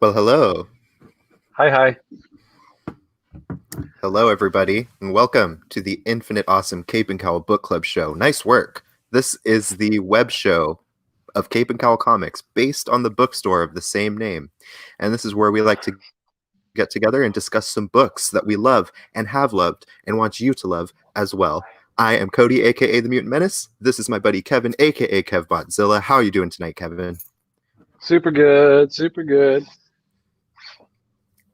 Well, hello. Hi, hi. Hello, everybody, and welcome to the Infinite Awesome Cape and Cowl Book Club show. Nice work. This is the web show of Cape and Cowl Comics based on the bookstore of the same name. And this is where we like to get together and discuss some books that we love and have loved and want you to love as well. I am Cody, aka The Mutant Menace. This is my buddy Kevin, aka KevBotzilla. How are you doing tonight, Kevin? Super good, super good.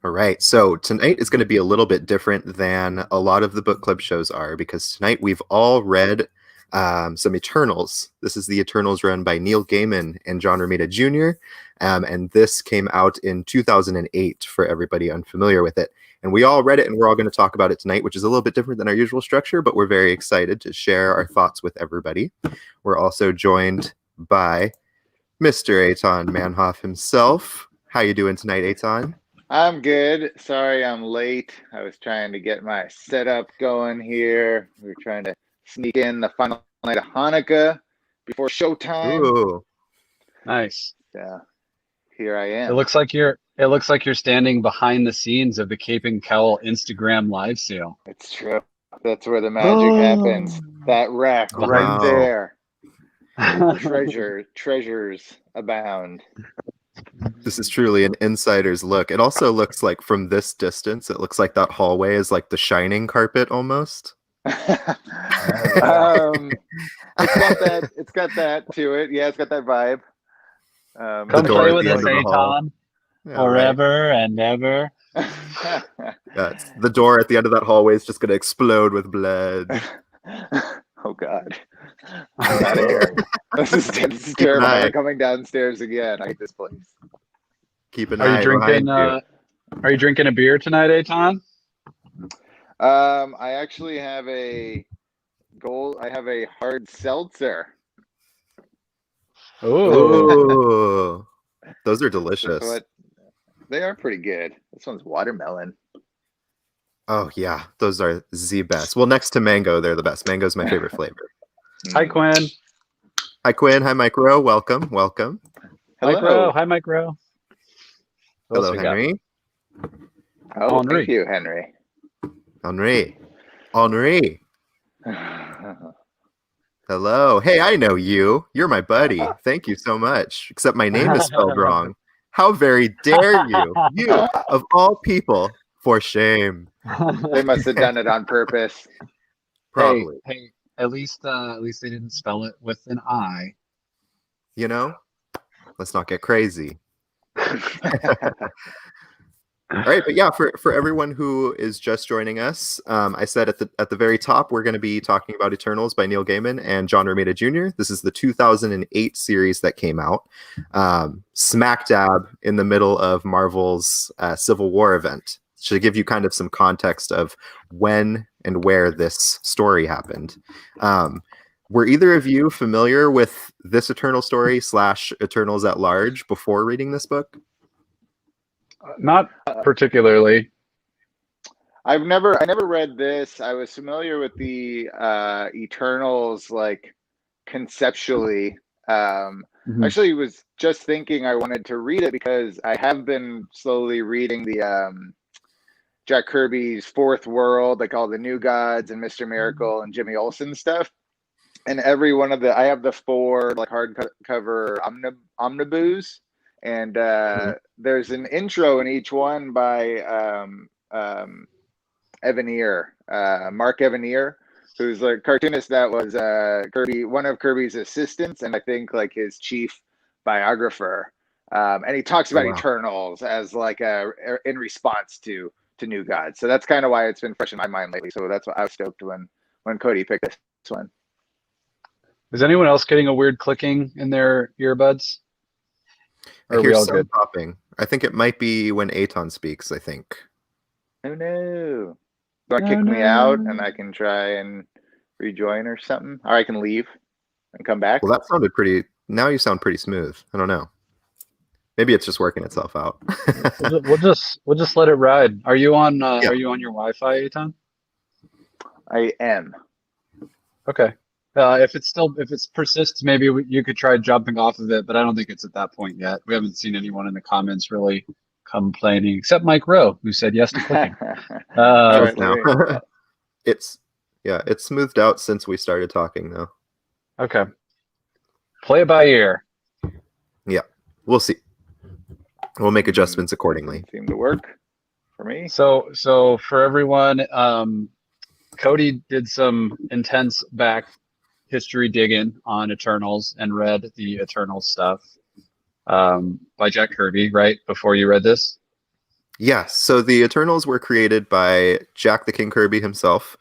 All right, so tonight is going to be a little bit different than a lot of the book club shows are because tonight we've all read some Eternals. This is the Eternals run by Neil Gaiman and John Romita Jr., and this came out in 2008 for everybody unfamiliar with it. And we all read it, and we're all going to talk about it tonight, which is a little bit different than our usual structure, but we're very excited to share our thoughts with everybody. We're also joined by Mr. Eitan Manhoff himself. How you doing tonight, Eitan? I'm good. Sorry I'm late. I was trying to get my setup going here. We were trying to sneak in the final night of Hanukkah before showtime. Ooh. Nice. Yeah, here I am. It looks like you're standing behind the scenes of the Cape and Cowl Instagram live sale. It's true. That's where the magic happens. That rack right Wow. there. Treasures abound. This is truly an insider's look. It also looks like from this distance, it looks like that hallway is like the Shining carpet almost. It's got that to it. Yeah, it's got that vibe. Come door play at with the us, end of the hall. Eitan, Yeah, forever and ever. right. Yeah, the door at the end of that hallway is just going to explode with blood. Oh God! I'm out of here. This is terrible. I'm coming downstairs again. I hate this place. Keep an Are eye you drinking? behind you. Are you drinking a beer tonight, Eitan? I actually have a hard seltzer. Ooh, those are delicious. They are pretty good. This one's watermelon. Oh yeah, those are the best. Well, next to mango, they're the best. Mango's my favorite flavor. Hi, Quinn. Hi, Quinn. Hi, Micro. Welcome. Welcome. Hello. Micro. Hi, Micro. What Hello, else we got? Henry. Oh, Henri. thank you, Henry. Henri. Hello. Hey, I know you. You're my buddy. Thank you so much. Except my name is spelled wrong. How very dare you? You, of all people, for shame. They must have done it on purpose. Probably. Hey, at least they didn't spell it with an I. You know? Let's not get crazy. All right, but yeah, for everyone who is just joining us, I said at the very top we're going to be talking about Eternals by Neil Gaiman and John Romita Jr. This is the 2008 series that came out, smack dab in the middle of Marvel's Civil War event. To give you kind of some context of when and where this story happened. Were either of you familiar with this Eternal story / Eternals at large before reading this book? Not particularly. I never read this. I was familiar with the Eternals, like conceptually. Actually, was just thinking I wanted to read it because I have been slowly reading the Jack Kirby's Fourth World, like all the New Gods and Mr. Miracle and Jimmy Olsen stuff. And every one of I have the 4 like hardcover omnibus. And there's an intro in each one by Evanier, Mark Evanier, who's a cartoonist that was one of Kirby's assistants, and I think like his chief biographer. And he talks about Eternals as like in response to New Gods. So that's kind of why it's been fresh in my mind lately. So that's why I was stoked when Cody picked this one. Is anyone else getting a weird clicking in their earbuds? I hear some popping. I think it might be when Eitan speaks, I think. Oh no. Do I kick me out and I can try and rejoin or something? Or I can leave and come back? Well, that sounded pretty... Now you sound pretty smooth. I don't know. Maybe it's just working itself out. We'll just let it ride. Are you on Are you on your Wi-Fi, Eitan? I am. Okay. If it persists, maybe you could try jumping off of it, but I don't think it's at that point yet. We haven't seen anyone in the comments really complaining, except Mike Rowe, who said yes to clicking. All right, now. let me. It's smoothed out since we started talking though. Okay. Play it by ear. Yeah, we'll see. We'll make adjustments accordingly. Doesn't seem to work for me. So for everyone, Cody did some intense back history digging on Eternals and read the Eternals stuff by Jack Kirby, right? Before you read this? Yeah, so the Eternals were created by Jack the King Kirby himself.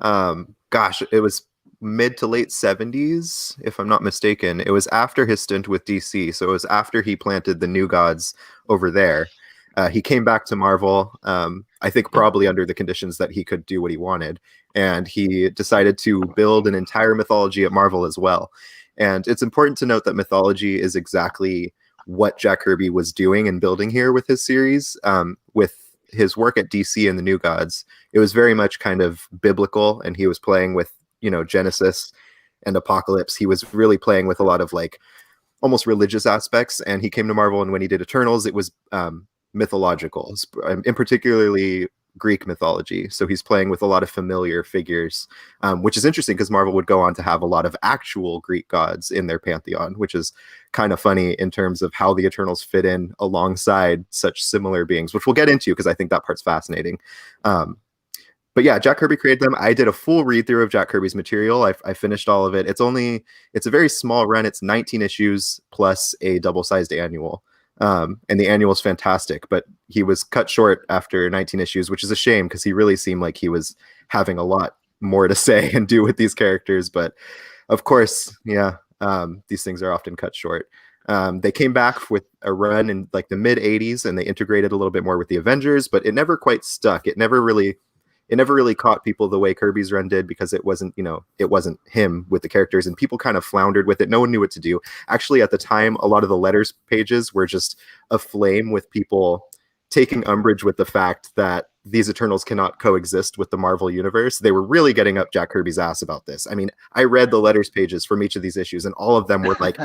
Gosh, it was mid to late 70s, if I'm not mistaken. It was after his stint with DC, so it was after he planted the New Gods over there. He came back to Marvel, I think probably under the conditions that he could do what he wanted, and he decided to build an entire mythology at Marvel as well. And it's important to note that mythology is exactly what Jack Kirby was doing and building here with his series. With his work at DC and the New Gods, it was very much kind of biblical, and he was playing with, Genesis and Apocalypse. He was really playing with a lot of like almost religious aspects, and he came to Marvel, and when he did Eternals, it was mythological, in particularly Greek mythology. So he's playing with a lot of familiar figures, which is interesting because Marvel would go on to have a lot of actual Greek gods in their pantheon, which is kind of funny in terms of how the Eternals fit in alongside such similar beings, which we'll get into because I think that part's fascinating. But yeah, Jack Kirby created them. I did a full read through of Jack Kirby's material. I finished all of it. It's a very small run. It's 19 issues plus a double-sized annual. And the annual is fantastic, but he was cut short after 19 issues, which is a shame because he really seemed like he was having a lot more to say and do with these characters. But of course, yeah, these things are often cut short. They came back with a run in like the mid 80s, and they integrated a little bit more with the Avengers, but it never quite stuck. It never really caught people the way Kirby's run did because it wasn't him with the characters, and people kind of floundered with it. No one knew what to do. Actually, at the time, a lot of the letters pages were just aflame with people taking umbrage with the fact that these Eternals cannot coexist with the Marvel universe. They were really getting up Jack Kirby's ass about this. I mean, I read the letters pages from each of these issues, and all of them were like,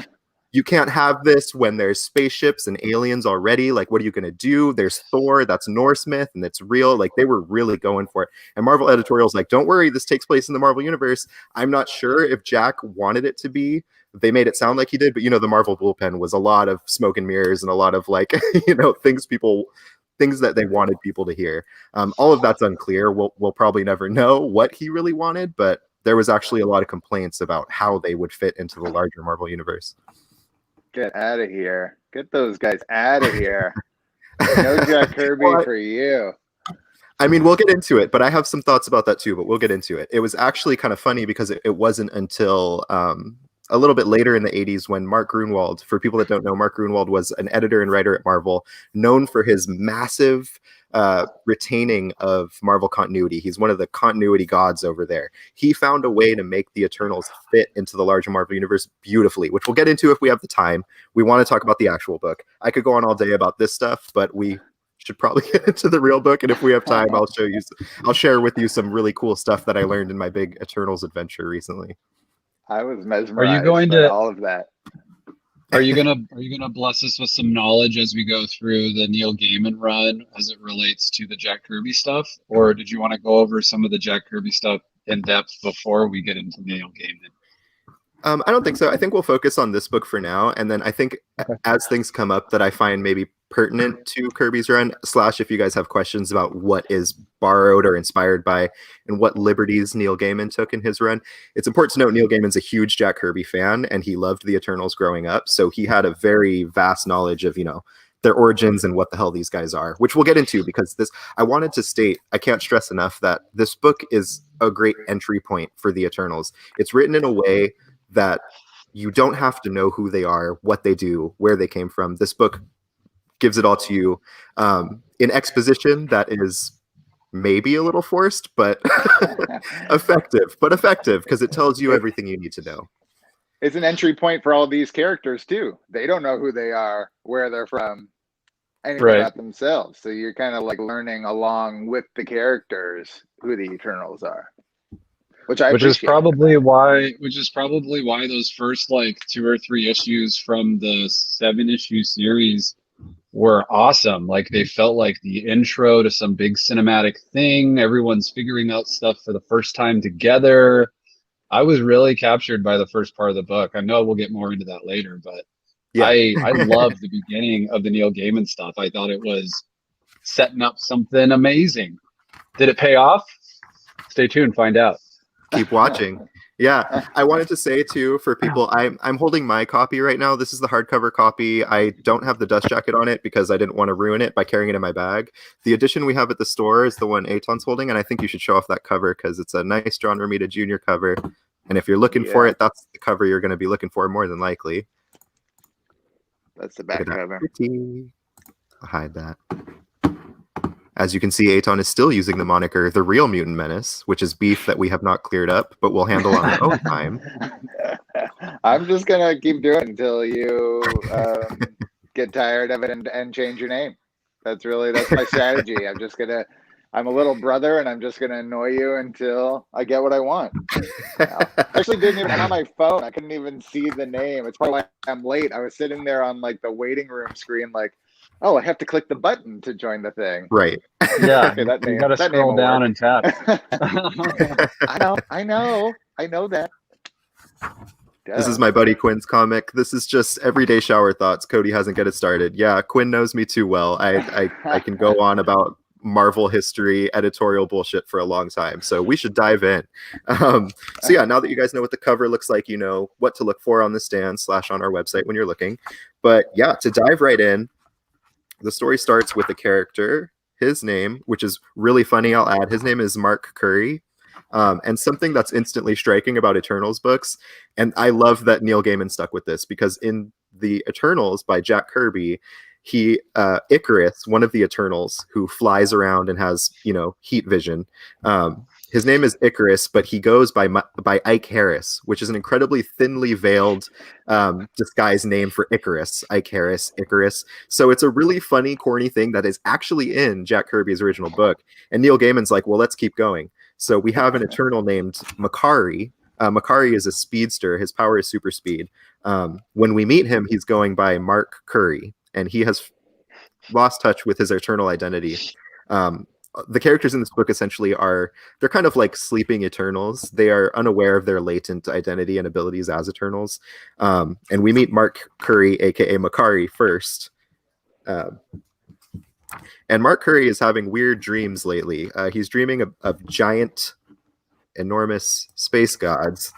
you can't have this when there's spaceships and aliens already. Like, what are you going to do? There's Thor, that's Norse myth, and it's real. Like, they were really going for it. And Marvel editorial's like, don't worry, this takes place in the Marvel universe. I'm not sure if Jack wanted it to be. They made it sound like he did, but the Marvel bullpen was a lot of smoke and mirrors and a lot of like, things that they wanted people to hear. All of that's unclear. We'll probably never know what he really wanted, but there was actually a lot of complaints about how they would fit into the larger Marvel universe. Get out of here. Get those guys out of here. No Jack Kirby for you. I mean, we'll get into it, but I have some thoughts about that too, but we'll get into it. It was actually kind of funny because it wasn't until a little bit later in the 80s when Mark Gruenwald, for people that don't know, Mark Gruenwald was an editor and writer at Marvel, known for his massive retaining of Marvel continuity. He's one of the continuity gods over there. He found a way to make the Eternals fit into the larger Marvel universe beautifully, which we'll get into if we have the time. We want to talk about the actual book. I could go on all day about this stuff, but we should probably get into the real book, and if we have time, I'll share with you some really cool stuff that I learned in my big Eternals adventure recently. I was mesmerized by all of that. Are you gonna bless us with some knowledge as we go through the Neil Gaiman run as it relates to the Jack Kirby stuff, or did you want to go over some of the Jack Kirby stuff in depth before we get into Neil Gaiman? I don't think so. I think we'll focus on this book for now, and then I think as things come up that I find maybe pertinent to Kirby's run, / if you guys have questions about what is borrowed or inspired by and what liberties Neil Gaiman took in his run. It's important to note Neil Gaiman's a huge Jack Kirby fan, and he loved the Eternals growing up, so he had a very vast knowledge of, their origins and what the hell these guys are, which we'll get into because I wanted to state, I can't stress enough that this book is a great entry point for the Eternals. It's written in a way that you don't have to know who they are, what they do, where they came from. This book gives it all to you in exposition that is maybe a little forced, but effective because it tells you everything you need to know. It's an entry point for all these characters too. They don't know who they are, where they're from, anything about themselves. So you're kind of like learning along with the characters who the Eternals are. Which is probably why those first like 2 or 3 issues from the 7-issue series were awesome. Like they felt like the intro to some big cinematic thing. Everyone's figuring out stuff for the first time together. I was really captured by the first part of the book. I know we'll get more into that later, but Yeah. I love the beginning of the Neil Gaiman stuff. I thought it was setting up something amazing. Did it pay off? Stay tuned, find out. Keep watching. Yeah, I wanted to say too for people, I'm holding my copy right now. This is the hardcover copy. I don't have the dust jacket on it because I didn't want to ruin it by carrying it in my bag. The edition we have at the store is the one Aton's holding, and I think you should show off that cover because it's a nice John Romita Jr. cover. And if you're looking for it, that's the cover you're going to be looking for more than likely. That's the back cover. I'll hide that. As you can see, Aton is still using the moniker The Real Mutant Menace, which is beef that we have not cleared up, but we'll handle on our own time. I'm just going to keep doing it until you get tired of it and change your name. That's my strategy. I'm a little brother, and I'm just going to annoy you until I get what I want. I actually didn't even have my phone. I couldn't even see the name. It's probably why I'm late. I was sitting there on like the waiting room screen like, oh, I have to click the button to join the thing. Right. Yeah, okay, you got to scroll down and tap. I know that. Duh. This is my buddy Quinn's comic. This is just everyday shower thoughts. Cody hasn't get it started. Yeah, Quinn knows me too well. I can go on about Marvel history, editorial bullshit for a long time. So we should dive in. So yeah, now that you guys know what the cover looks like, you know what to look for on the stand / on our website when you're looking. But yeah, to dive right in, the story starts with a character, his name, which is really funny, I'll add, his name is Mark Curry. And something that's instantly striking about Eternals books, and I love that Neil Gaiman stuck with this, because in the Eternals by Jack Kirby, Icarus, one of the Eternals who flies around and has, heat vision, his name is Icarus, but he goes by Ike Harris, which is an incredibly thinly veiled disguised name for Icarus. Ike Harris, Icarus. So it's a really funny, corny thing that is actually in Jack Kirby's original book. And Neil Gaiman's like, well, let's keep going. So we have an Eternal named Makari. Makari is a speedster. His power is super speed. When we meet him, he's going by Mark Curry, and he has lost touch with his Eternal identity. The characters in this book essentially they're kind of like sleeping Eternals. They are unaware of their latent identity and abilities as Eternals. And we meet Mark Curry, aka Makari, first. And Mark Curry is having weird dreams lately. He's dreaming of giant, enormous space gods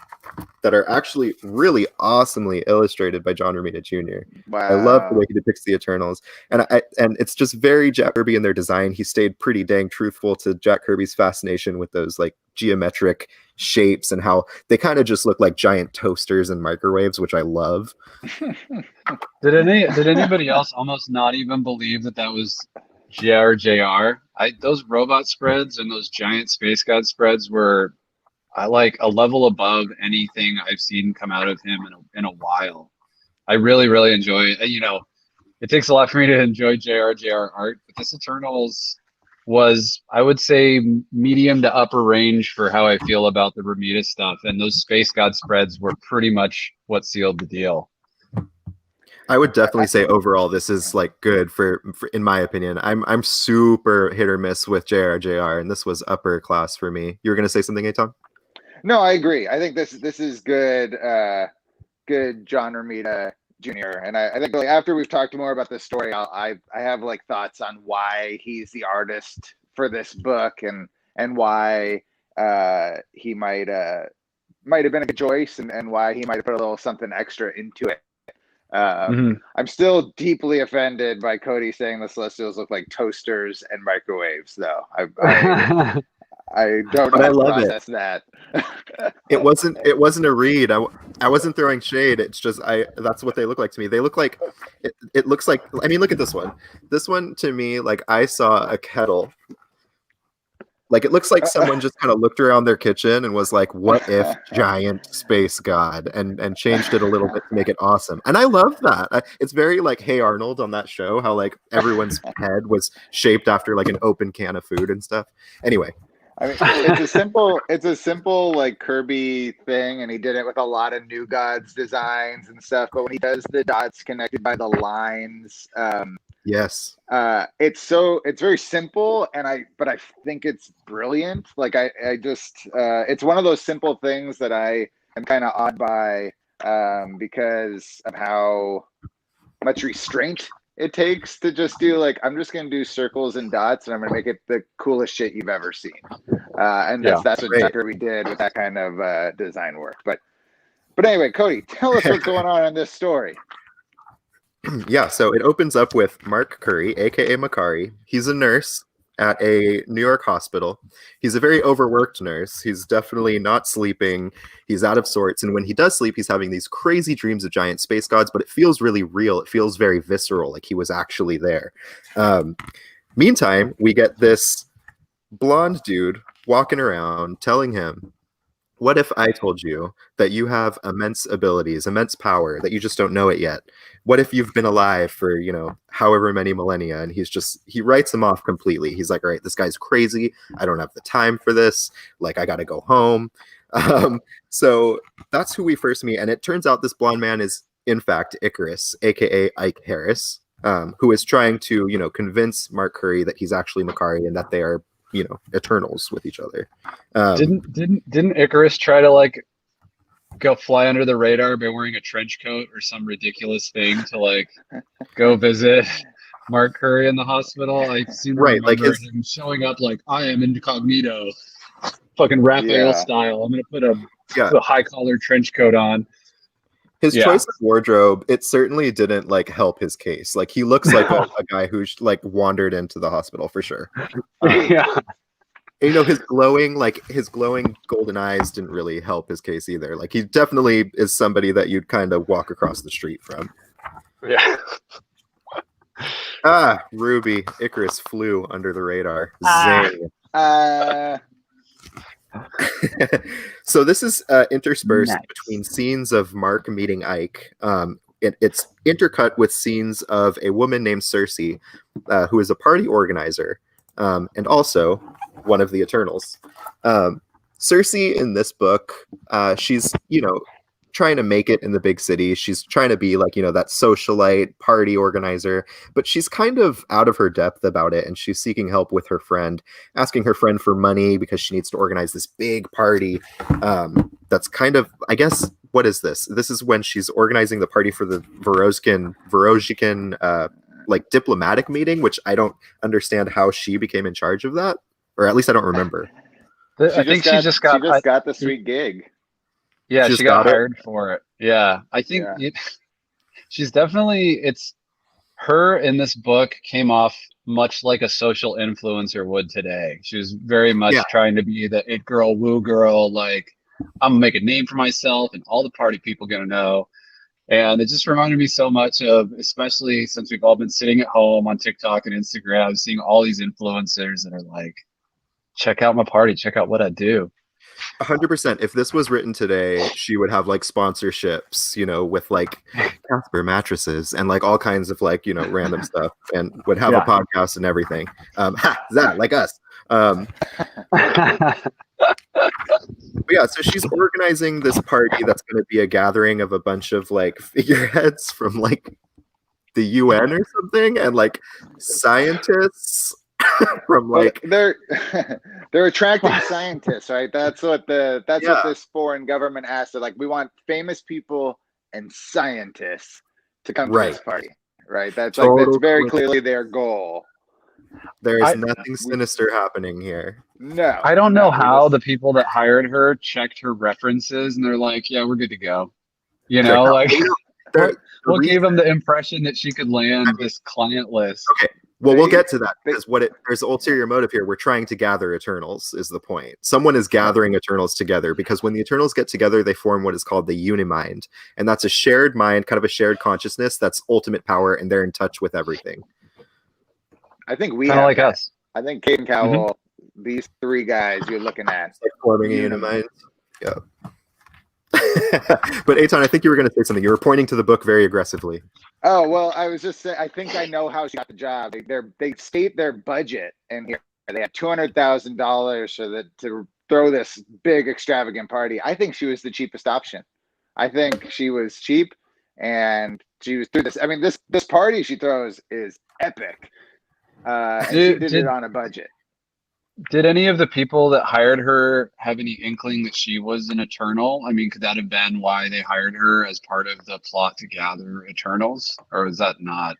that are actually really awesomely illustrated by John Romita Jr. Wow. I love the way he depicts the Eternals. And it's just very Jack Kirby in their design. He stayed pretty dang truthful to Jack Kirby's fascination with those like geometric shapes and how they kind of just look like giant toasters and microwaves, which I love. Did anybody else almost not even believe that was JRJR? Those robot spreads and those giant space god spreads were like a level above anything I've seen come out of him in a while. I really, really enjoy it. It takes a lot for me to enjoy JRJR art, but this Eternals was, I would say, medium to upper range for how I feel about the Romita stuff, and those space god spreads were pretty much what sealed the deal. I would definitely say overall this is like good for in my opinion. I'm super hit or miss with JRJR, and this was upper class for me. You were going to say something, Aton? No, I agree. I think this is good. Good John Romita Jr. And I think like, after we've talked more about this story, I have like thoughts on why he's the artist for this book and why he might have been a good choice and why he might have put a little something extra into it. I'm still deeply offended by Cody saying the Celestials look like toasters and microwaves, though. I don't know how to process that. It wasn't a read. I wasn't throwing shade. It's just that's what they look like to me. They look like it looks like, I mean, look at this one. This one to me, like I saw a kettle. Like it looks like someone just kind of looked around their kitchen and was like, what if giant space god, and changed it a little bit to make it awesome. And I love that. It's very like Hey Arnold on that show, how like everyone's head was shaped after like an open can of food and stuff. Anyway. I mean, it's a simple like Kirby thing, and he did it with a lot of New Gods designs and stuff. But when he does the dots connected by the lines, Yes. It's very simple, but I think it's brilliant. Like I just it's one of those simple things that I am kind of awed by, because of how much restraint it takes to just do, like, I'm just going to do circles and dots and I'm going to make it the coolest shit you've ever seen. And that's what Jack Kirby did with that kind of design work. But anyway, Cody, tell us what's going on in this story. Yeah, so it opens up with Mark Curry, aka Makari. He's a nurse at a New York hospital. He's a very overworked nurse. He's definitely not sleeping. He's out of sorts. And when he does sleep, he's having these crazy dreams of giant space gods, but it feels really real. It feels very visceral, like he was actually there. Meantime, we get this blonde dude walking around telling him, what if I told you that you have immense abilities, immense power, that you just don't know it yet? What if you've been alive for, however many millennia? And he writes him off completely. He's like, all right, this guy's crazy. I don't have the time for this. Like, I got to go home. So that's who we first meet. And it turns out this blonde man is, in fact, Icarus, aka Ike Harris, who is trying to, convince Mark Curry that he's actually Makari and that they are, Eternals with each other. Didn't Icarus try to like go fly under the radar by wearing a trench coat or some ridiculous thing to like go visit Mark Curry in the hospital? I seem to remember him showing up like, I am incognito, fucking Raphael style. I'm gonna put a high collar trench coat on. His choice of wardrobe, it certainly didn't like help his case. Like, he looks like a guy who's like wandered into the hospital for sure. His glowing golden eyes didn't really help his case either. Like, he definitely is somebody that you'd kind of walk across the street from. Yeah. Ruby, Icarus flew under the radar. Zing. So this is interspersed between scenes of Mark meeting Ike. It's intercut with scenes of a woman named Cersei, who is a party organizer, and also one of the Eternals. Cersei in this book, she's, trying to make it in the big city. She's trying to be like, that socialite party organizer, but she's kind of out of her depth about it. And she's seeking help with her friend, asking her friend for money because she needs to organize this big party. That's kind of, I guess, what is this? This is when she's organizing the party for the Vorozhikin, like diplomatic meeting, which I don't understand how she became in charge of that, or at least I don't remember. I think she just got the sweet gig. Yeah, she got hired for it. Yeah, I think she's definitely, it's her in this book came off much like a social influencer would today. She was very much trying to be the it girl, woo girl, like, I'm gonna make a name for myself and all the party people gonna know. And it just reminded me so much of, especially since we've all been sitting at home on TikTok and Instagram, seeing all these influencers that are like, check out my party, check out what I do. 100%. If this was written today, she would have like sponsorships, with like Casper mattresses and like all kinds of like, random stuff, and would have a podcast and everything. That like us. But yeah, so she's organizing this party that's going to be a gathering of a bunch of like figureheads from like the UN or something, and like scientists from like they're attracting scientists, right? That's what this foreign government asked. They're like, we want famous people and scientists to come to this party, right? That's very clearly their goal. There is nothing sinister happening here. No, I don't know how the people that hired her checked her references and they're like, yeah, we're good to go. Like what gave them the impression that she could land this client list? Okay. Well, we'll get to that, because there's an ulterior motive here. We're trying to gather Eternals is the point. Someone is gathering Eternals together, because when the Eternals get together, they form what is called the Unimind. And that's a shared mind, kind of a shared consciousness that's ultimate power, and they're in touch with everything. I think we kind of like us. I think Kate and Cowell, these three guys you're looking at. It's like forming a Unimind. Yeah. But Eitan, I think you were going to say something. You were pointing to the book very aggressively. Oh, well, I was just saying, I think I know how she got the job. They state their budget in here. They had $200,000 to throw this big extravagant party. I think she was the cheapest option. I think she was cheap, and she was through this. I mean, this party she throws is epic, and she did it on a budget. Did any of the people that hired her have any inkling that she was an Eternal? I mean, could that have been why they hired her as part of the plot to gather Eternals, or is that not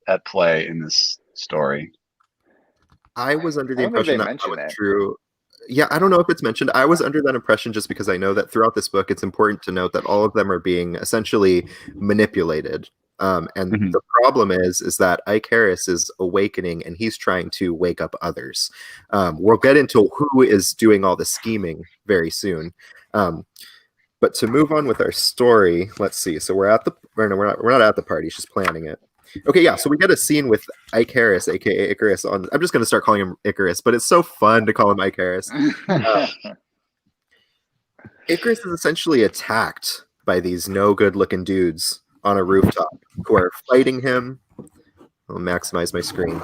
at play in this story? I was under the I don't think impression they that mention was it. true. Yeah, I don't know if it's mentioned. I was under that impression just because I know that throughout this book, it's important to note that all of them are being essentially manipulated. And Mhm. the problem is that Ike Harris is awakening and he's trying to wake up others. We'll get into who is doing all the scheming very soon. But to move on with our story, let's see. So we're at the, or no, we're not at the party. She's planning it. Okay, yeah. So we get a scene with Ike Harris, aka Icarus. I'm just going to start calling him Icarus, but it's so fun to call him Ike Harris. Icarus is essentially attacked by these no good looking dudes on a rooftop who are fighting him. I'll maximize my screen.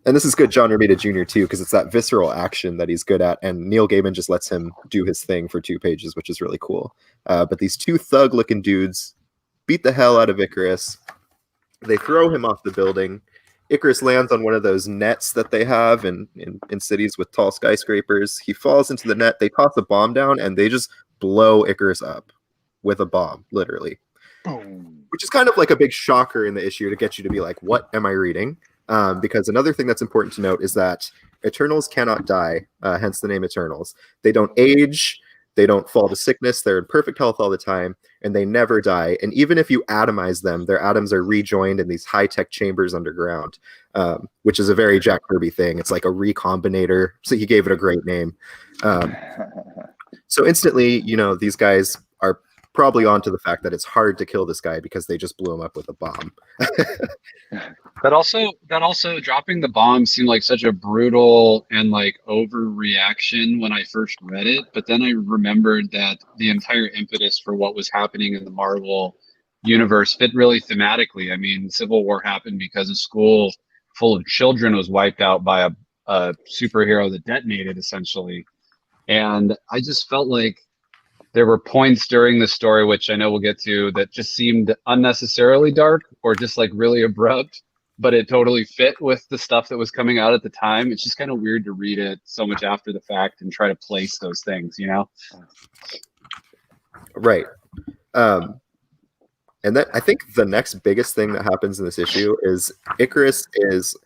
And this is good John Romita Jr. too, because it's that visceral action that he's good at, and Neil Gaiman just lets him do his thing for 2 pages, which is really cool. But these 2 thug-looking dudes beat the hell out of Icarus. They throw him off the building. Icarus lands on one of those nets that they have in cities with tall skyscrapers. He falls into the net. They toss a bomb down, and they just blow Icarus up with a bomb, literally. Boom. Which is kind of like a big shocker in the issue to get you to be like, what am I reading? Because another thing that's important to note is that Eternals cannot die, hence the name Eternals. They don't age, they don't fall to sickness, they're in perfect health all the time, and they never die. And even if you atomize them, their atoms are rejoined in these high-tech chambers underground, which is a very Jack Kirby thing. It's like a recombinator, so he gave it a great name. So instantly, these guys are probably onto the fact that it's hard to kill this guy because they just blew him up with a bomb. That also dropping the bomb seemed like such a brutal and like overreaction when I first read it. But then I remembered that the entire impetus for what was happening in the Marvel universe fit really thematically. I mean, Civil War happened because a school full of children was wiped out by a superhero that detonated essentially. And I just felt like there were points during the story, which I know we'll get to, that just seemed unnecessarily dark or just like really abrupt, but it totally fit with the stuff that was coming out at the time. It's just kind of weird to read it so much after the fact and try to place those things, Right. And that I think the next biggest thing that happens in this issue is Icarus is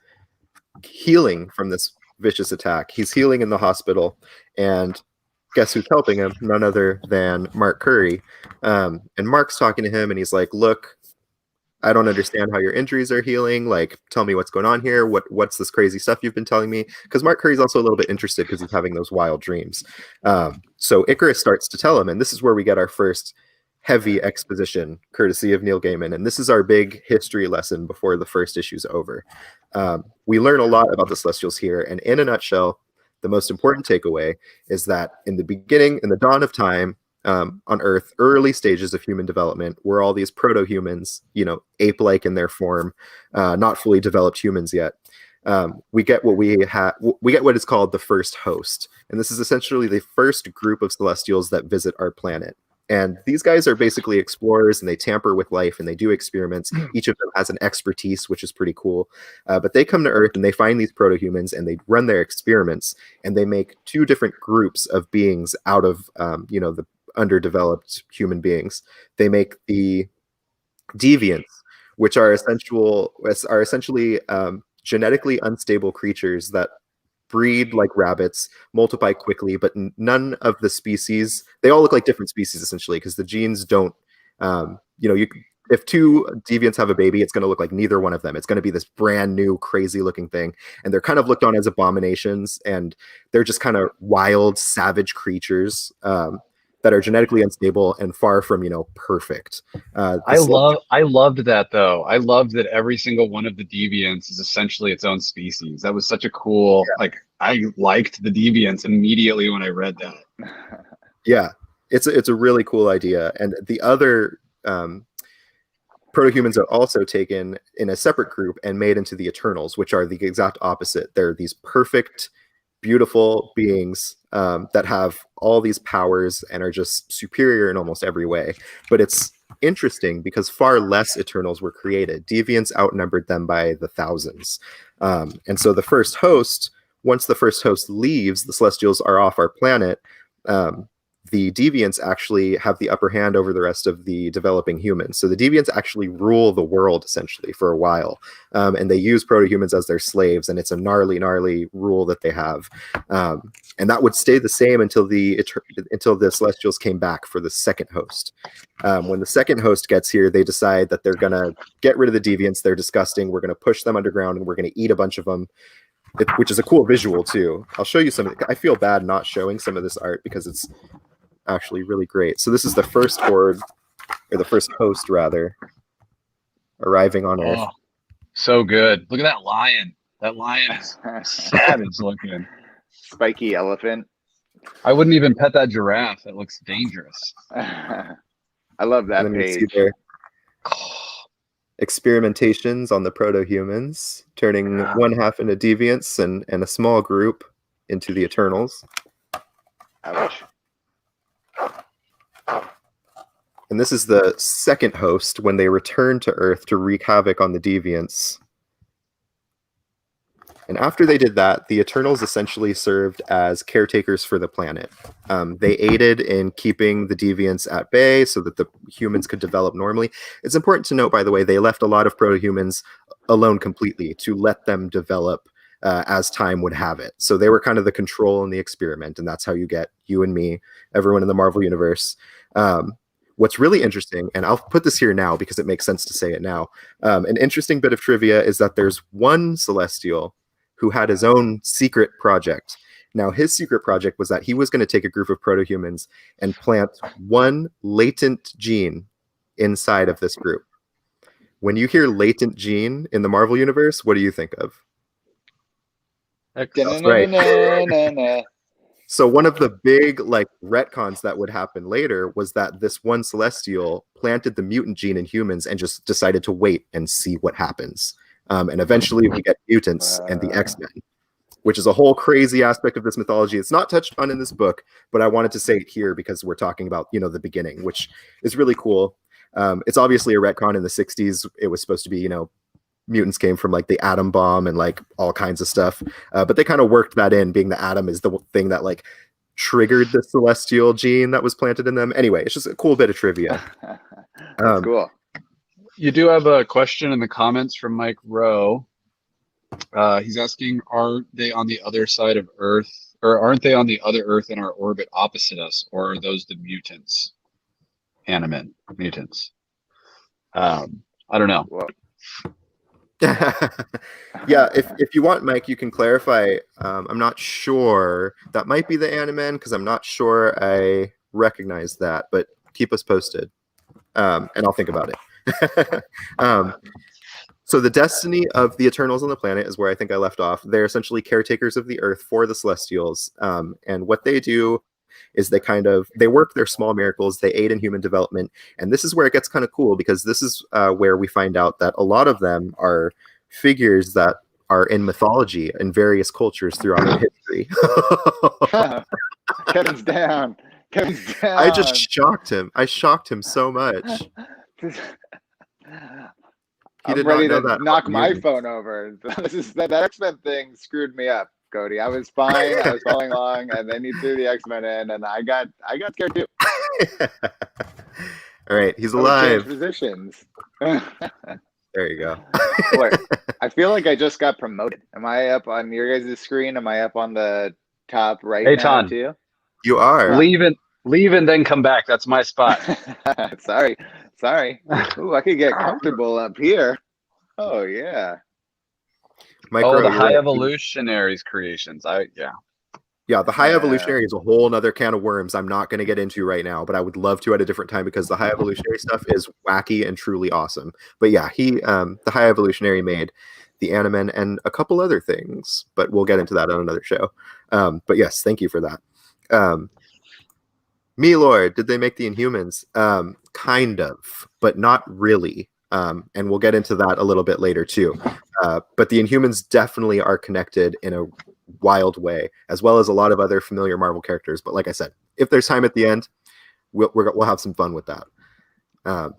healing from this vicious attack. He's healing in the hospital, and guess who's helping him? None other than Mark Curry. And Mark's talking to him, and he's like, look, I don't understand how your injuries are healing. Like, tell me what's going on here. What's this crazy stuff you've been telling me? Because Mark Curry's also a little bit interested because he's having those wild dreams. So Icarus starts to tell him, and this is where we get our first heavy exposition, courtesy of Neil Gaiman. And this is our big history lesson before the first issue's over. We learn a lot about the Celestials here, and in a nutshell, the most important takeaway is that in the beginning, in the dawn of time, on Earth, early stages of human development, were all these proto-humans, ape-like in their form, not fully developed humans yet. We get what is called the first host, and this is essentially the first group of Celestials that visit our planet. And these guys are basically explorers, and they tamper with life, and they do experiments. Each of them has an expertise, which is pretty cool. But they come to Earth, and they find these proto-humans, and they run their experiments, and they make 2 different groups of beings out of, the underdeveloped human beings. They make the deviants, which are essentially genetically unstable creatures that breed like rabbits, multiply quickly, but none of the species, they all look like different species essentially, because the genes don't, if 2 deviants have a baby, it's going to look like neither one of them. It's going to be this brand new, crazy looking thing. And they're kind of looked on as abominations, and they're just kind of wild, savage creatures that are genetically unstable and far from, perfect. I loved that though. I loved that every single one of the deviants is essentially its own species. That was such a cool, I liked the deviants immediately when I read that. Yeah, it's a really cool idea. And the other proto-humans are also taken in a separate group and made into the Eternals, which are the exact opposite. They're these perfect, beautiful beings that have all these powers and are just superior in almost every way. But it's interesting because far less Eternals were created. Deviants outnumbered them by the thousands. And so once the first host leaves, the Celestials are off our planet. The Deviants actually have the upper hand over the rest of the developing humans. So the Deviants actually rule the world essentially for a while. And they use proto-humans as their slaves, and it's a gnarly, gnarly rule that they have. And that would stay the same until the Celestials came back for the second host. When the second host gets here, they decide that they're going to get rid of the Deviants. They're disgusting. We're going to push them underground, and we're going to eat a bunch of them. Which is a cool visual too. I'll show you some. I feel bad not showing some of this art because it's actually really great. So this is the first horde, or the first host rather, arriving on Earth. Oh, so good. Look at that lion. That lion is savage looking. Spiky elephant. I wouldn't even pet that giraffe. That looks dangerous. I love that page. Experimentations on the proto-humans, turning one half into deviants and a small group into the Eternals. Ouch. And this is the second host when they return to Earth to wreak havoc on the deviants. And after they did that, the Eternals essentially served as caretakers for the planet. They aided in keeping the deviants at bay so that the humans could develop normally. It's important to note, by the way, they left a lot of proto-humans alone completely to let them develop as time would have it. So they were kind of the control in the experiment, and that's how you get you and me, everyone in the Marvel Universe. What's really interesting, and I'll put this here now because it makes sense to say it now, an interesting bit of trivia is that there's one Celestial who had his own secret project. Now, his secret project was that he was going to take a group of proto-humans and plant one latent gene inside of this group. When you hear latent gene in the Marvel Universe, what do you think of? That's right. So one of the big retcons that would happen later was that this one Celestial planted the mutant gene in humans and just decided to wait and see what happens. And eventually we get mutants and the X-Men, which is a whole crazy aspect of this mythology. It's not touched on in this book, but I wanted to say it here because we're talking about, the beginning, which is really cool. It's obviously a retcon. In the 60s. It was supposed to be, mutants came from the atom bomb and all kinds of stuff. But they kind of worked that in, being the atom is the thing that triggered the Celestial gene that was planted in them. Anyway, it's just a cool bit of trivia. That's cool. You do have a question in the comments from Mike Rowe. He's asking, are they on the other side of Earth, or aren't they on the other Earth in our orbit opposite us, or are those the mutants? Animate mutants. I don't know. Well. Yeah, if you want, Mike, you can clarify. I'm not sure. That might be the Animan, because I'm not sure I recognize that, but keep us posted, and I'll think about it. So the destiny of the Eternals on the planet is where I think I left off. They're essentially caretakers of the Earth for the Celestials, and what they do is they work their small miracles. They aid in human development, and this is where it gets kind of cool, because this is where we find out that a lot of them are figures that are in mythology in various cultures throughout our history. Kevin's down. I just shocked him. I shocked him so much. I'm ready to knock my phone over. That X-Men thing screwed me up, Cody. I was fine. I was following along, and then you threw the X-Men in, and I got scared too. All right, he's alive. Positions. There you go. Boy, I feel like I just got promoted. Am I up on your guys' screen? Am I up on the top right now Ton. too? You are. Leave and then come back. That's my spot. Sorry. Ooh, I could get comfortable up here. Oh yeah. Micro, the High Evolutionaries creations. Yeah, the High Evolutionary is a whole other can of worms I'm not going to get into right now, but I would love to at a different time, because the High Evolutionary stuff is wacky and truly awesome. But yeah, the High Evolutionary made the Animan and a couple other things, but we'll get into that on another show. But yes, thank you for that. Me Lord, did they make the Inhumans? Kind of, but not really. And we'll get into that a little bit later too. But the Inhumans definitely are connected in a wild way, as well as a lot of other familiar Marvel characters. But like I said, if there's time at the end, we'll have some fun with that. Um,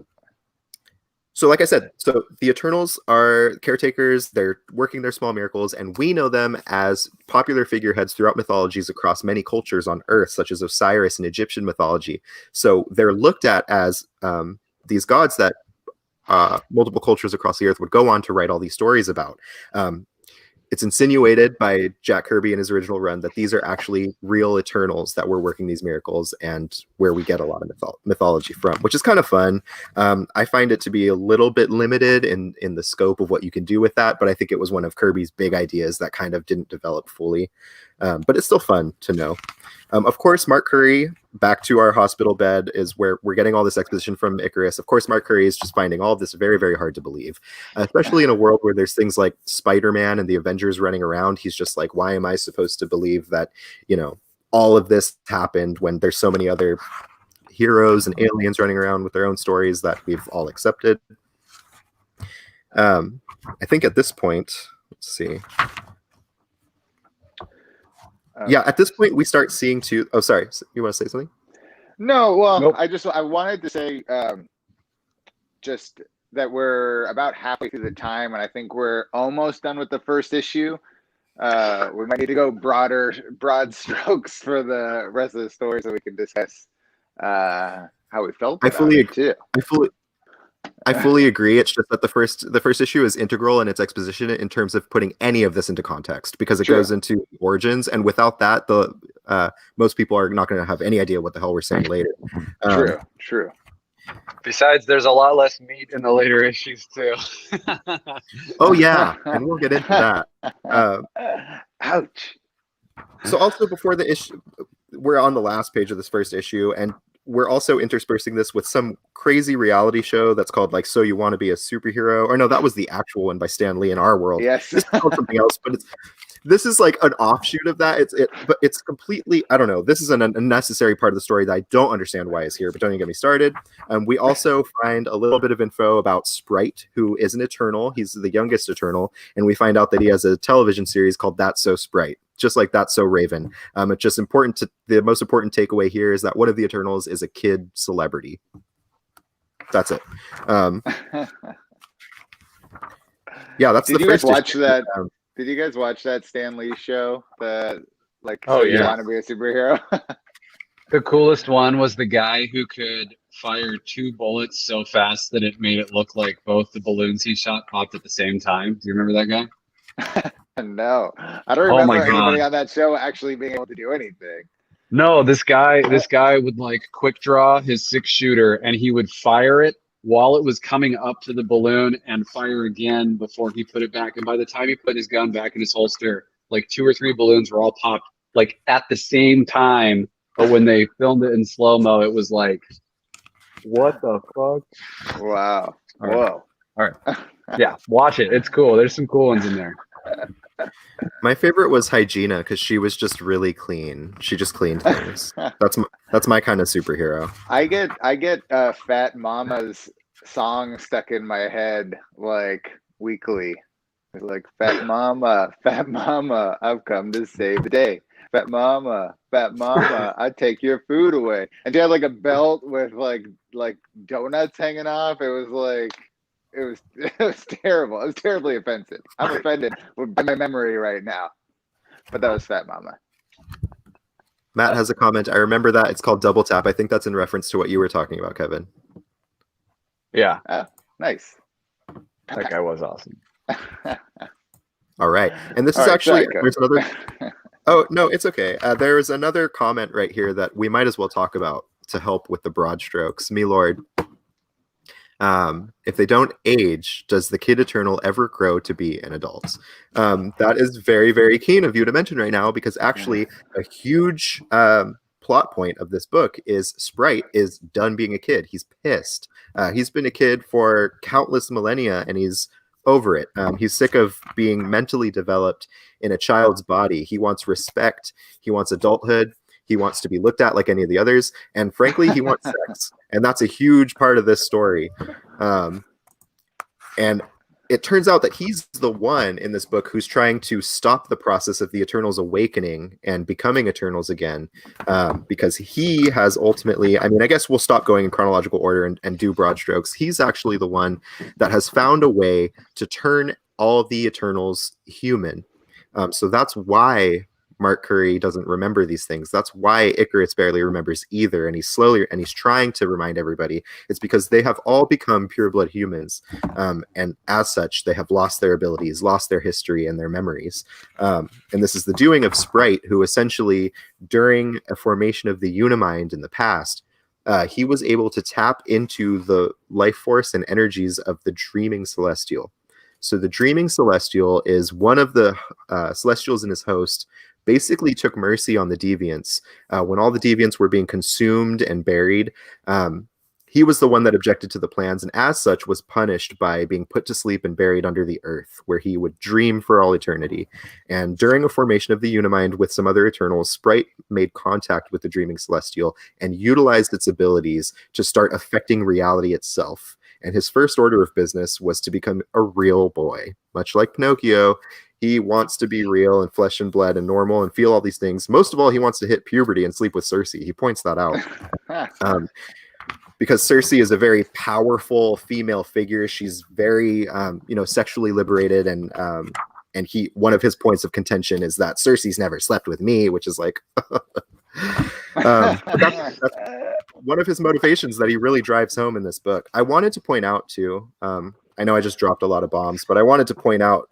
so like I said, so the Eternals are caretakers. They're working their small miracles, and we know them as popular figureheads throughout mythologies across many cultures on Earth, such as Osiris in Egyptian mythology. So they're looked at as these gods that multiple cultures across the Earth would go on to write all these stories about. It's insinuated by Jack Kirby in his original run that these are actually real Eternals that were working these miracles, and where we get a lot of mythology from, which is kind of fun. I find it to be a little bit limited in the scope of what you can do with that, but I think it was one of Kirby's big ideas that kind of didn't develop fully. But it's still fun to know. Of course, Mark Curry, back to our hospital bed, is where we're getting all this exposition from Icarus. Of course, Mark Curry is just finding all of this very, very hard to believe, especially in a world where there's things like Spider-Man and the Avengers running around. He's just like, why am I supposed to believe that, all of this happened when there's so many other heroes and aliens running around with their own stories that we've all accepted? I think at this point, let's see. Yeah, at this point we start seeing two. Oh, sorry. You want to say something? No, well, Nope. I wanted to say just that we're about halfway through the time, and I think we're almost done with the first issue. We might need to go broad strokes for the rest of the story, so we can discuss how we felt about it too. I fully agree. It's just that the first issue is integral in its exposition in terms of putting any of this into context, because it goes into origins, and without that, the most people are not going to have any idea what the hell we're saying later. True. Besides, there's a lot less meat in the later issues too. Oh yeah, and we'll get into that. Ouch. So also before the issue, we're on the last page of this first issue, and we're also interspersing this with some crazy reality show that's called like So You Want to Be a Superhero, or no, that was the actual one by Stan Lee in our world. Yes. This is called something else, but this is like an offshoot of that. But it's completely, I don't know. This is an unnecessary part of the story that I don't understand why is here, but don't even get me started. We also find a little bit of info about Sprite, who is an Eternal. He's the youngest Eternal, and we find out that he has a television series called That's So Sprite, just like That's So Raven. It's just important the most important takeaway here is that one of the Eternals is a kid celebrity. That's it. Yeah, that's Did the you guys first watch issue. that? Did you guys watch that Stan Lee show? You want to be a superhero? The coolest one was the guy who could fire 2 bullets so fast that it made it look like both the balloons he shot popped at the same time. Do you remember that guy? No, I don't remember anybody on that show actually being able to do anything. No, this guy would like quick draw his 6-shooter, and he would fire it while it was coming up to the balloon and fire again before he put it back. And by the time he put his gun back in his holster, like 2 or 3 balloons were all popped like at the same time. But when they filmed it in slow-mo, it was like, what the fuck? Wow. All right. Whoa. All right. Yeah, watch it. It's cool. There's some cool ones in there. My favorite was Hygiena because she was just really clean. She just cleaned things. That's my kind of superhero. I get Fat Mama's song stuck in my head like weekly. It's like Fat Mama, I've come to save the day. Fat Mama, I take your food away. And she had like a belt with like donuts hanging off. It was terrible. It was terribly offensive. I'm offended by my memory right now. But that was Fat Mama. Matt has a comment. I remember that. It's called Double Tap. I think that's in reference to what you were talking about, Kevin. Yeah. Oh, nice. That guy was awesome. All right. And this is actually, there's another. Oh, no, it's okay. There's another comment right here that we might as well talk about to help with the broad strokes. Me Lord. If they don't age, does the kid Eternal ever grow to be an adult? That is very, very keen of you to mention right now, because actually a huge plot point of this book is Sprite is done being a kid. He's pissed. He's been a kid for countless millennia, and he's over it. He's sick of being mentally developed in a child's body. He wants respect. He wants adulthood. He wants to be looked at like any of the others. And frankly, he wants sex. And that's a huge part of this story. And it turns out that he's the one in this book who's trying to stop the process of the Eternals awakening and becoming Eternals again, because he has ultimately, I mean, I guess we'll stop going in chronological order and do broad strokes. He's actually the one that has found a way to turn all the Eternals human. So that's why Mark Curry doesn't remember these things. That's why Icarus barely remembers either, and he's trying to remind everybody. It's because they have all become pureblood humans, and as such, they have lost their abilities, lost their history and their memories. And this is the doing of Sprite, who essentially, during a formation of the Unimind in the past, he was able to tap into the life force and energies of the Dreaming Celestial. So the Dreaming Celestial is one of the Celestials and his host basically took mercy on the deviants. When all the deviants were being consumed and buried, he was the one that objected to the plans, and as such was punished by being put to sleep and buried under the earth, where he would dream for all eternity. And during a formation of the Unimind with some other Eternals, Sprite made contact with the Dreaming Celestial and utilized its abilities to start affecting reality itself. And his first order of business was to become a real boy. Much like Pinocchio, he wants to be real and flesh and blood and normal and feel all these things. Most of all, he wants to hit puberty and sleep with Cersei. He points that out. Because Cersei is a very powerful female figure. She's very, sexually liberated, and one of his points of contention is that Cersei's never slept with me, which is like, that's one of his motivations that he really drives home in this book. I wanted to point out too. I know I just dropped a lot of bombs, but I wanted to point out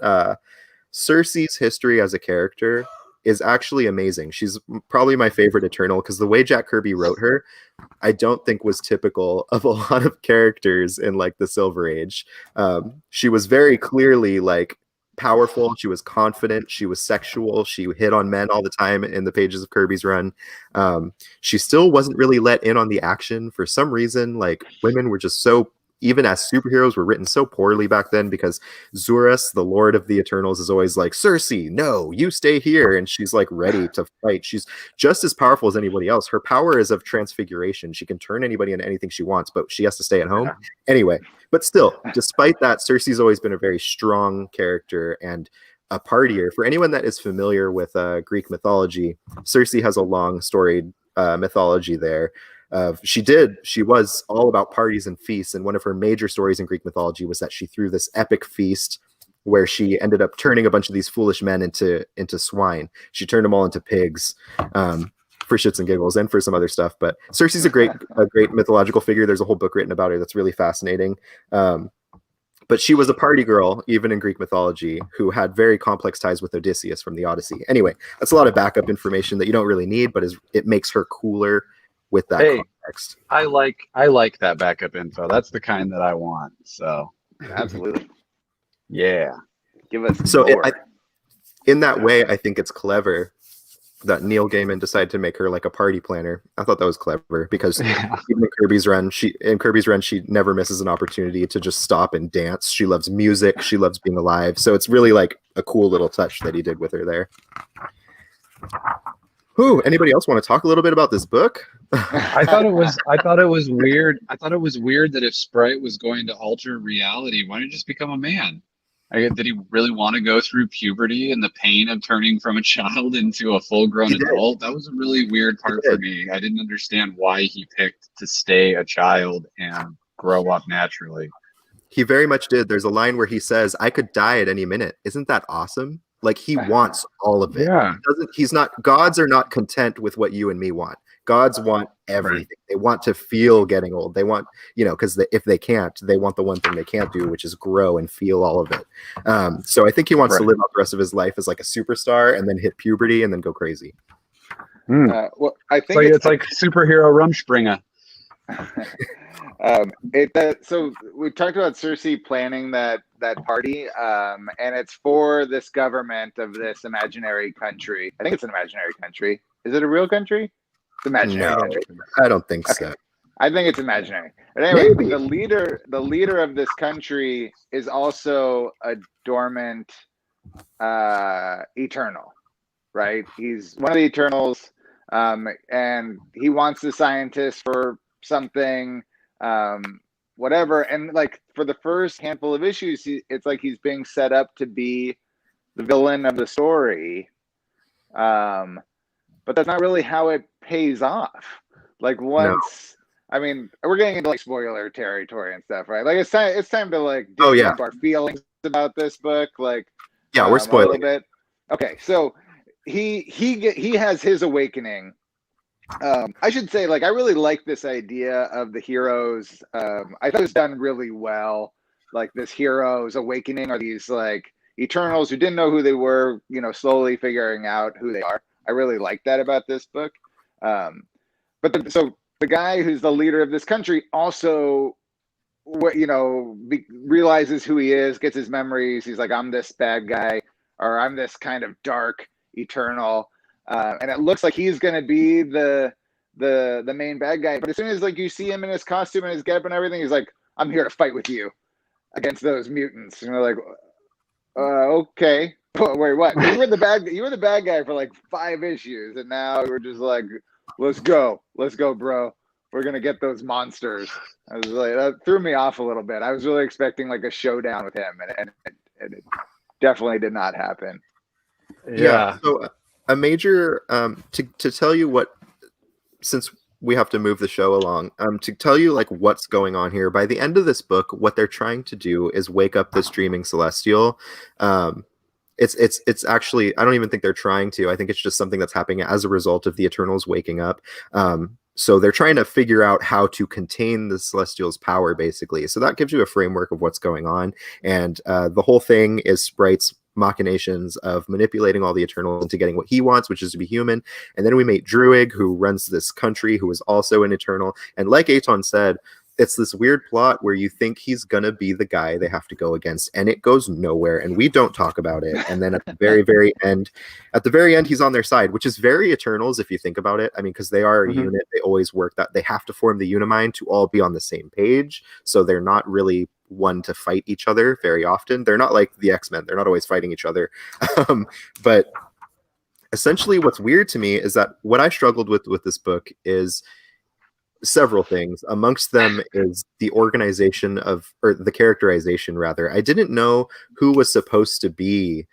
Cersei's history as a character is actually amazing. She's probably my favorite Eternal because the way Jack Kirby wrote her, I don't think was typical of a lot of characters in like the Silver Age. She was very clearly like powerful. She was confident. She was sexual. She hit on men all the time in the pages of Kirby's run. She still wasn't really let in on the action for some reason. Like women were just so, even as superheroes, were written so poorly back then because Zurus, the Lord of the Eternals, is always like, Cersei, no, you stay here. And she's like ready to fight. She's just as powerful as anybody else. Her power is of transfiguration. She can turn anybody into anything she wants, but she has to stay at home. Anyway, but still, despite that, Cersei's always been a very strong character and a partier. For anyone that is familiar with Greek mythology, Cersei has a long storied mythology there. She was all about parties and feasts, and one of her major stories in Greek mythology was that she threw this epic feast where she ended up turning a bunch of these foolish men into swine. She turned them all into pigs for shits and giggles and for some other stuff. But Cersei's a great mythological figure. There's a whole book written about her that's really fascinating. But she was a party girl, even in Greek mythology, who had very complex ties with Odysseus from the Odyssey. Anyway, that's a lot of backup information that you don't really need, but it makes her cooler with that context. I like that backup info. That's the kind that I want. So absolutely, yeah. Give us so in that way. I think it's clever that Neil Gaiman decided to make her like a party planner. I thought that was clever because even in Kirby's run, she never misses an opportunity to just stop and dance. She loves music. She loves being alive. So it's really like a cool little touch that he did with her there. Who? Anybody else want to talk a little bit about this book? I thought it was weird. I thought it was weird that if Sprite was going to alter reality, why didn't he just become a man? Did he really want to go through puberty and the pain of turning from a child into a full-grown adult? That was a really weird part for me. I didn't understand why he picked to stay a child and grow up naturally. He very much did. There's a line where he says, I could die at any minute. Isn't that awesome? Like he wants all of it. Yeah. Gods are not content with what you and me want. Gods want everything. Right. They want to feel getting old. They want, because if they can't, they want the one thing they can't do, which is grow and feel all of it. So I think he wants to live out the rest of his life as like a superstar and then hit puberty and then go crazy. Well, I think it's like superhero Rumspringa. So we talked about Cersei planning that party, and it's for this government of this imaginary country. I think it's an imaginary country. Is it a real country? It's imaginary. No, country. I don't think so. I think it's imaginary. But anyway, Maybe. the leader of this country is also a dormant Eternal, right? He's one of the Eternals, and he wants the scientists for something. whatever. And like for the first handful of issues, it's like he's being set up to be the villain of the story. But that's not really how it pays off. Like once, I mean, we're getting into like spoiler territory and stuff, right? Like it's time to like dig into our feelings about this book, like we're spoiling a little bit. Okay, so he has his awakening. I should say, like, I really like this idea of the heroes. I thought it was done really well. Like this hero's awakening are these like Eternals who didn't know who they were, you know, slowly figuring out who they are. I really like that about this book. So the guy who's the leader of this country also, you know, realizes who he is, gets his memories. He's like, I'm this bad guy, or I'm this kind of dark Eternal. And it looks like he's going to be the main bad guy. But as soon as like you see him in his costume and his getup and everything, he's like, I'm here to fight with you against those mutants. And they're like, okay. Wait, what? You were the bad guy for like 5 issues, and now we're just like, let's go, bro. We're gonna get those monsters. I was like, that threw me off a little bit. I was really expecting like a showdown with him, and it definitely did not happen. Yeah. So a major to tell you what, since we have to move the show along, to tell you like what's going on here. By the end of this book, what they're trying to do is wake up this dreaming celestial. It's actually, I don't even think they're trying to. I think it's just something that's happening as a result of the Eternals waking up. So they're trying to figure out how to contain the Celestial's power, basically. So that gives you a framework of what's going on. And the whole thing is Sprite's machinations of manipulating all the Eternals into getting what he wants, which is to be human. And then we meet Druig, who runs this country, who is also an Eternal. And like Aton said, it's this weird plot where you think he's gonna be the guy they have to go against, and it goes nowhere, and we don't talk about it. And then at the very end, he's on their side, which is very Eternals if you think about it. I mean, because they are a unit, they always work that they have to form the Unimind to all be on the same page, so they're not really one to fight each other very often. They're not like the X-Men; they're not always fighting each other. But essentially, what's weird to me is that what I struggled with this book is several things. Amongst them is the organization of, or the characterization rather. I didn't know who was supposed to be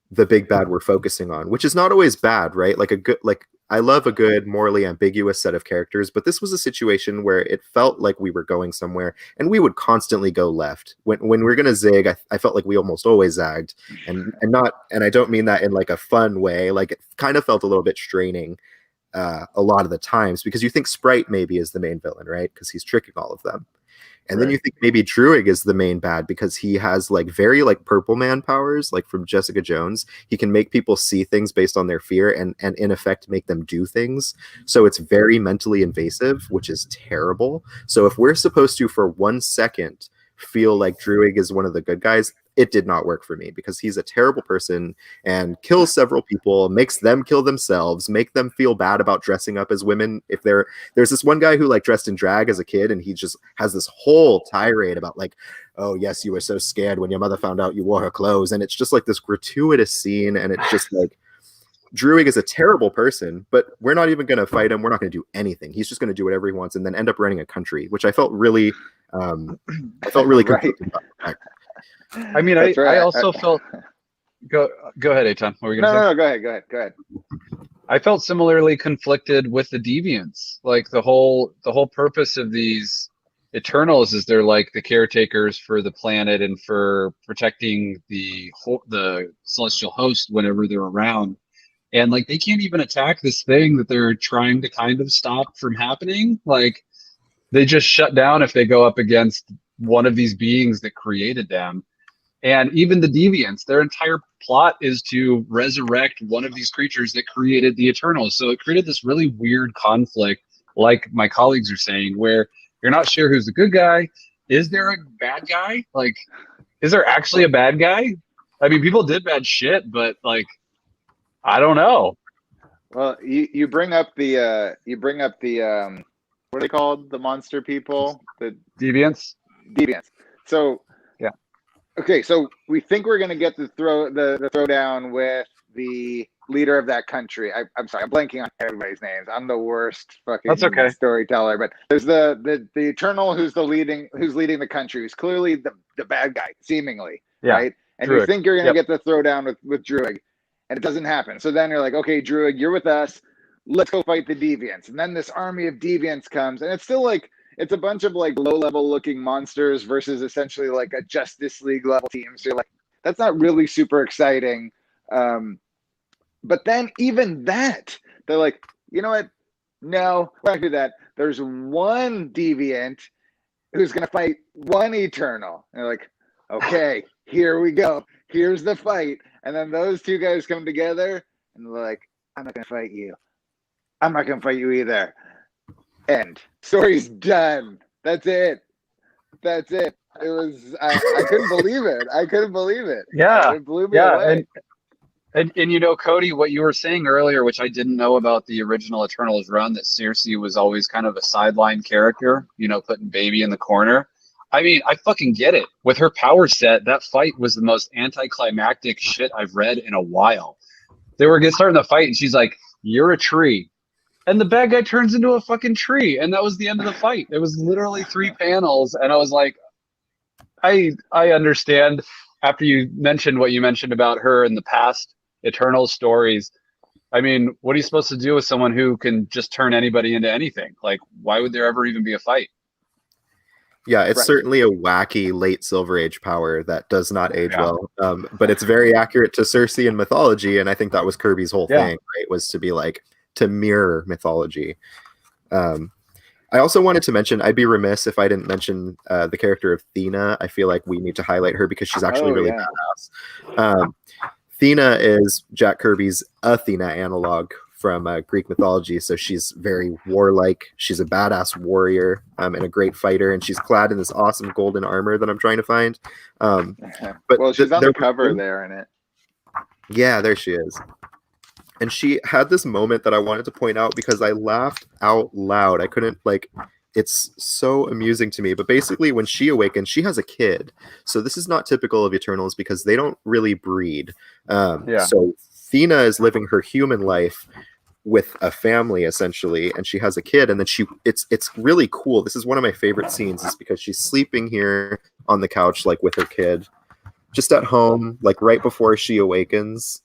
the big bad we're focusing on, which is not always bad, right? Like I love a good morally ambiguous set of characters, but this was a situation where it felt like we were going somewhere and we would constantly go left. When we're going to zig, I felt like we almost always zagged, and I don't mean that in like a fun way. Like it kind of felt a little bit straining a lot of the times, because you think Sprite maybe is the main villain, right? Because he's tricking all of them. And then you think maybe Druig is the main bad because he has like very like Purple Man powers, like from Jessica Jones. He can make people see things based on their fear and in effect make them do things. So it's very mentally invasive, which is terrible. So if we're supposed to for 1 second feel like Druig is one of the good guys, it did not work for me, because he's a terrible person and kills several people, makes them kill themselves, make them feel bad about dressing up as women. If there's this one guy who like dressed in drag as a kid, and he just has this whole tirade about like, oh yes, you were so scared when your mother found out you wore her clothes. And it's just like this gratuitous scene. And it's just like, Druig is a terrible person, but we're not even going to fight him. We're not going to do anything. He's just going to do whatever he wants and then end up running a country, which I felt really conflicted about that. I mean, I also felt. Go ahead, Eitan. What were you gonna say? No, go ahead. I felt similarly conflicted with the Deviants. Like the whole purpose of these Eternals is they're like the caretakers for the planet and for protecting the celestial host whenever they're around. And like they can't even attack this thing that they're trying to kind of stop from happening. Like they just shut down if they go up against one of these beings that created them. And even the Deviants, their entire plot is to resurrect one of these creatures that created the Eternals. So it created this really weird conflict, like my colleagues are saying, where you're not sure who's the good guy. Is there a bad guy? Like, is there actually a bad guy? I mean, people did bad shit, but like, I don't know. Well, you bring up the what are they called? The monster people? The Deviants. So yeah. Okay, so we think we're gonna get the throwdown with the leader of that country. I'm sorry, I'm blanking on everybody's names. I'm the worst That's fucking okay. storyteller. But there's the Eternal who's leading the country, who's clearly the bad guy, seemingly, right? And Druid. you think you're gonna get the throwdown with Druid, and it doesn't happen. So then you're like, okay, Druid, you're with us. Let's go fight the deviants. And then this army of deviants comes, and it's still like it's a bunch of like low-level looking monsters versus essentially like a Justice League level team. So you're like, that's not really super exciting. But then even that, they're like, you know what? No, we're not gonna do that. There's one deviant who's gonna fight one Eternal. And they're like, okay, here we go. Here's the fight. And then those two guys come together and they're like, I'm not gonna fight you. I'm not gonna fight you either. End. Story's done. That's it. That's it. It was I couldn't believe it. I couldn't believe it. Yeah. It blew me away. And you know, Cody, what you were saying earlier, which I didn't know about the original Eternals run, that Circe was always kind of a sideline character, you know, putting baby in the corner. I mean, I fucking get it. With her power set, that fight was the most anticlimactic shit I've read in a while. They were starting the fight, and she's like, "You're a tree," and the bad guy turns into a fucking tree, and that was the end of the fight. It was literally 3 panels, and I was like, I understand. After you mentioned what you mentioned about her in the past Eternal stories, I mean, what are you supposed to do with someone who can just turn anybody into anything? Like, why would there ever even be a fight? Yeah, it's certainly a wacky late Silver Age power that does not age well, but it's very accurate to Circean mythology, and I think that was Kirby's whole thing, right? Was to be like to mirror mythology. I also wanted to mention, I'd be remiss if I didn't mention the character of Thena. I feel like we need to highlight her because she's actually really badass. Thena is Jack Kirby's Athena analog from Greek mythology, so she's very warlike. She's a badass warrior and a great fighter, and she's clad in this awesome golden armor that I'm trying to find. But well, she's on the cover there in it. Yeah, there she is. And she had this moment that I wanted to point out because I laughed out loud. I couldn't, like, it's so amusing to me. But basically, when she awakens, she has a kid. So this is not typical of Eternals because they don't really breed. So Thena is living her human life with a family, essentially, and she has a kid. And then it's really cool. This is one of my favorite scenes is because she's sleeping here on the couch, like, with her kid, just at home, like, right before she awakens.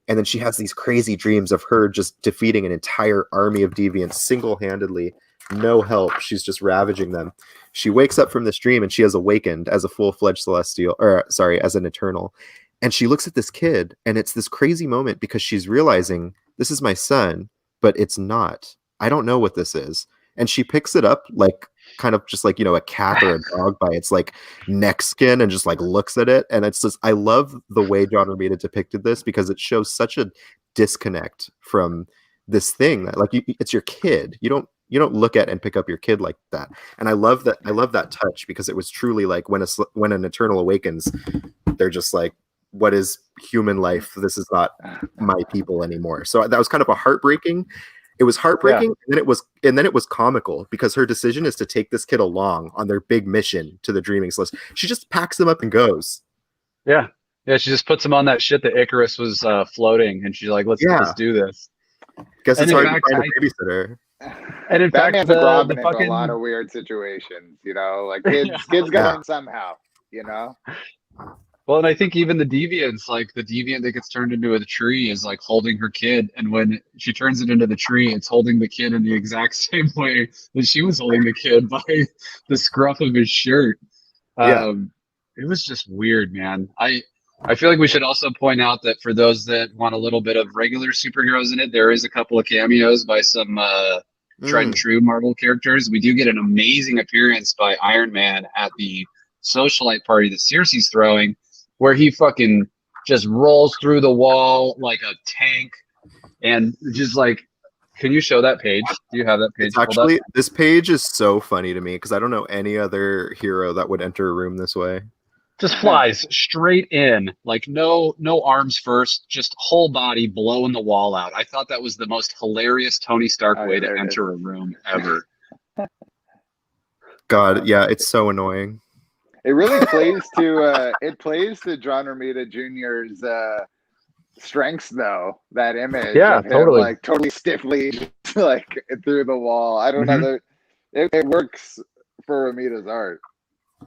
And then she has these crazy dreams of her just defeating an entire army of deviants single-handedly, no help. She's just ravaging them. She wakes up from this dream and she has awakened as a full-fledged celestial, or sorry, as an Eternal. And she looks at this kid, and it's this crazy moment because she's realizing this is my son, but it's not. I don't know what this is. And she picks it up like kind of just like, you know, a cat or a dog by its like neck skin and just like looks at it. And it's just, I love the way John Romita depicted this because it shows such a disconnect from this thing that like it's your kid. You don't look at and pick up your kid like that. And I love that touch because it was truly like when an Eternal awakens, they're just like, what is human life? This is not my people anymore. So that was kind of a heartbreaking. It was heartbreaking, and then it was comical because her decision is to take this kid along on their big mission to the Dreaming Celeste. She just packs him up and goes. Yeah. She just puts him on that shit that Icarus was floating, and she's like, "Let's do this." Guess it's hard to find a babysitter. And in fact, Batman's a fucking a lot of weird situations, you know, like kids got in somehow, you know. Well, and I think even the deviants, like the deviant that gets turned into a tree is like holding her kid. And when she turns it into the tree, it's holding the kid in the exact same way that she was holding the kid by the scruff of his shirt. It was just weird, man. I feel like we should also point out that for those that want a little bit of regular superheroes in it, there is a couple of cameos by some tried and true Marvel characters. We do get an amazing appearance by Iron Man at the socialite party that Circe's throwing, where he fucking just rolls through the wall like a tank and just like, can you show that page? Do you have that page? Actually, this page is so funny to me because I don't know any other hero that would enter a room this way. Just flies straight in, like no arms first, just whole body blowing the wall out. I thought that was the most hilarious Tony Stark way to enter a room ever. God, yeah, it's so annoying. It really plays to John Romita Jr.'s strengths though. That image Yeah, of him totally. like totally stiffly just, like through the wall. I don't know that it works for Romita's art.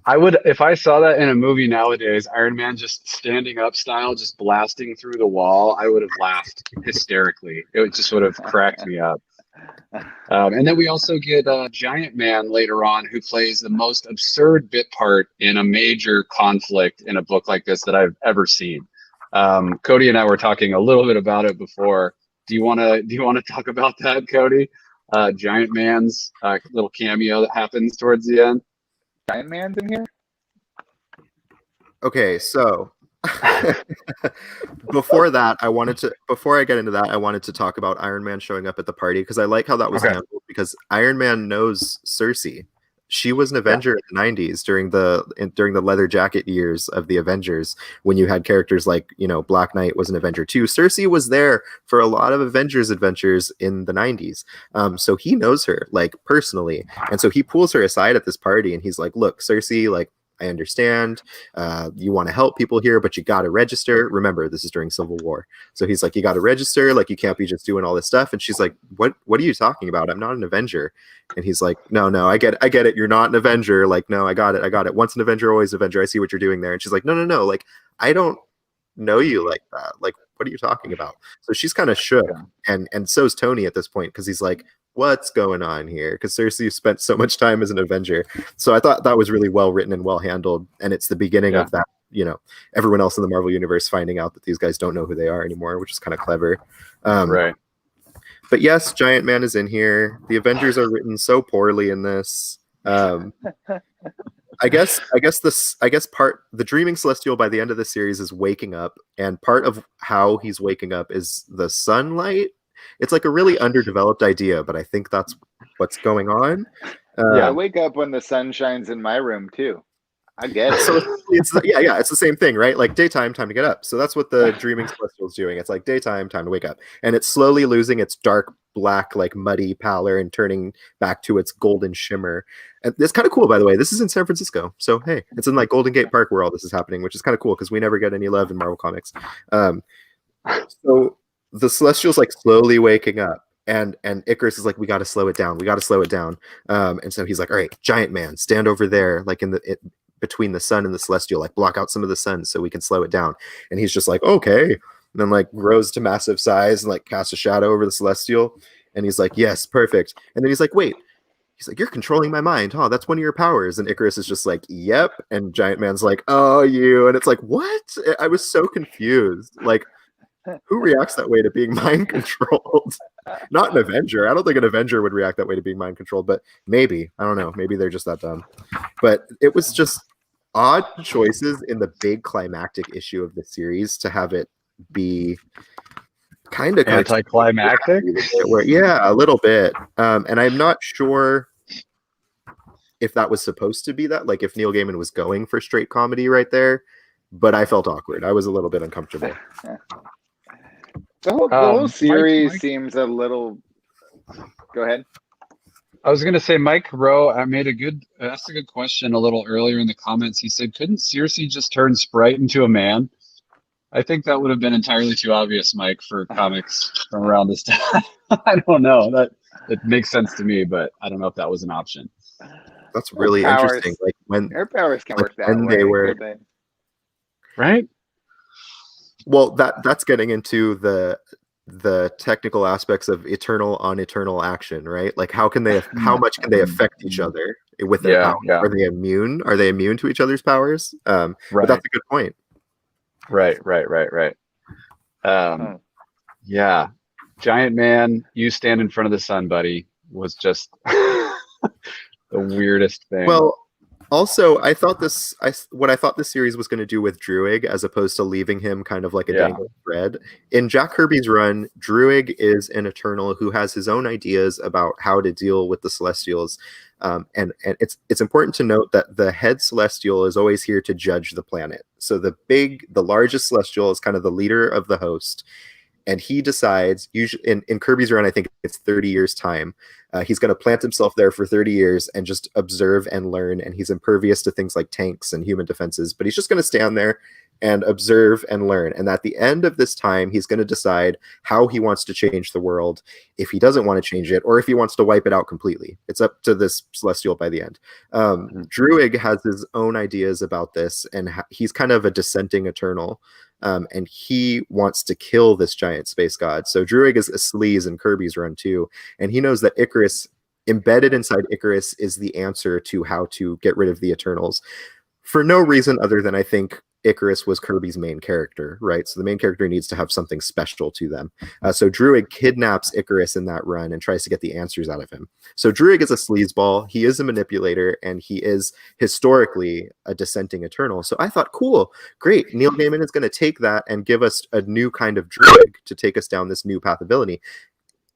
I would, if I saw that in a movie nowadays, Iron Man just standing up style, just blasting through the wall, I would have laughed hysterically. It just would have cracked me up. And then we also get Giant Man later on, who plays the most absurd bit part in a major conflict in a book like this that I've ever seen. Cody and I were talking a little bit about it before. Do you want to talk about that, Cody? Giant Man's little cameo that happens towards the end. Giant Man's in here? Okay, so before I get into that, I wanted to talk about Iron Man showing up at the party, because I like how that was handled, because Iron Man knows Cersei. She was an Avenger in the 90s during the leather jacket years of the Avengers, when you had characters like, Black Knight was an Avenger too. Cersei was there for a lot of Avengers adventures in the 90s. So he knows her, like, personally. And so he pulls her aside at this party and he's like, look, Cersei, like, I understand you want to help people here, but you got to register. Remember, this is during Civil War. So he's like, you got to register. Like, you can't be just doing all this stuff. And she's like, what are you talking about? I'm not an Avenger. And he's like, no, I get it. You're not an Avenger. Like, no, I got it. Once an Avenger, always an Avenger. I see what you're doing there. And she's like, no. Like, I don't know you like that. Like, what are you talking about? So she's kind of shook. And so's Tony at this point, because he's like, what's going on here? Because Cersei spent so much time as an Avenger. So I thought that was really well written and well handled. And it's the beginning of that, everyone else in the Marvel universe finding out that these guys don't know who they are anymore, which is kind of clever. Right. But yes, Giant Man is in here. The Avengers are written so poorly in this. I guess the Dreaming Celestial by the end of the series is waking up, and part of how he's waking up is the sunlight. It's like a really underdeveloped idea, but I think that's what's going on. I wake up when the sun shines in my room too. I get it. So it's the same thing, right? Like daytime, time to get up. So that's what the Dreaming Celestial is doing. It's like daytime, time to wake up, and it's slowly losing its dark black, like muddy pallor, and turning back to its golden shimmer. And it's kind of cool, by the way. This is in San Francisco, so hey, it's in like Golden Gate Park where all this is happening, which is kind of cool because we never get any love in Marvel Comics. So the Celestial's like slowly waking up. And Icarus is like, we got to slow it down. And so he's like, all right, Giant Man, stand over there, like between the sun and the Celestial, like block out some of the sun so we can slow it down. And he's just like, okay. And then like grows to massive size and like casts a shadow over the Celestial. And he's like, yes, perfect. And then he's like, wait. He's like, you're controlling my mind, huh? That's one of your powers. And Icarus is just like, yep. And Giant Man's like, oh, you. And it's like, what? I was so confused. Like, who reacts that way to being mind controlled? Not an Avenger. I don't think an Avenger would react that way to being mind controlled, but maybe. I don't know. Maybe they're just that dumb. But it was just odd choices in the big climactic issue of the series to have it be kind of anticlimactic. Yeah, a little bit. And I'm not sure if that was supposed to be that, like if Neil Gaiman was going for straight comedy right there, but I felt awkward. I was a little bit uncomfortable. The whole series seems a little. Go ahead. I was going to say, Mike Rowe asked a good question a little earlier in the comments. He said, couldn't Cersei just turn Sprite into a man? I think that would have been entirely too obvious, Mike, for comics from around this time. I don't know. That makes sense to me, but I don't know if that was an option. That's really interesting. Like when their powers can work that way. They were right. Well, that's getting into the technical aspects of eternal on eternal action, right? Like how much can they affect each other with their powers? Yeah. Are they immune? Are they immune to each other's powers? Right. But that's a good point. Right. Yeah. Giant Man, you stand in front of the sun, buddy, was just the weirdest thing. Well, also, what I thought this series was going to do with Druig, as opposed to leaving him kind of like a dangling thread. In Jack Kirby's run, Druig is an Eternal who has his own ideas about how to deal with the Celestials. And it's important to note that the head Celestial is always here to judge the planet. So the largest Celestial is kind of the leader of the host. And he decides, usually in Kirby's run, I think it's 30 years' time, he's going to plant himself there for 30 years and just observe and learn. And he's impervious to things like tanks and human defenses. But he's just going to stand there and observe and learn. And at the end of this time, he's going to decide how he wants to change the world, if he doesn't want to change it, or if he wants to wipe it out completely. It's up to this celestial by the end. Druig has his own ideas about this, and he's kind of a dissenting eternal. And he wants to kill this giant space god. So Druig is a sleaze in Kirby's run too, and he knows that Icarus, embedded inside Icarus, is the answer to how to get rid of the Eternals, for no reason other than I think Icarus was Kirby's main character, right? So the main character needs to have something special to them. So Druig kidnaps Icarus in that run and tries to get the answers out of him. So Druig is a sleazeball, he is a manipulator, and he is historically a dissenting eternal. So I thought, cool, great. Neil Gaiman is going to take that and give us a new kind of Druig to take us down this new path of villainy.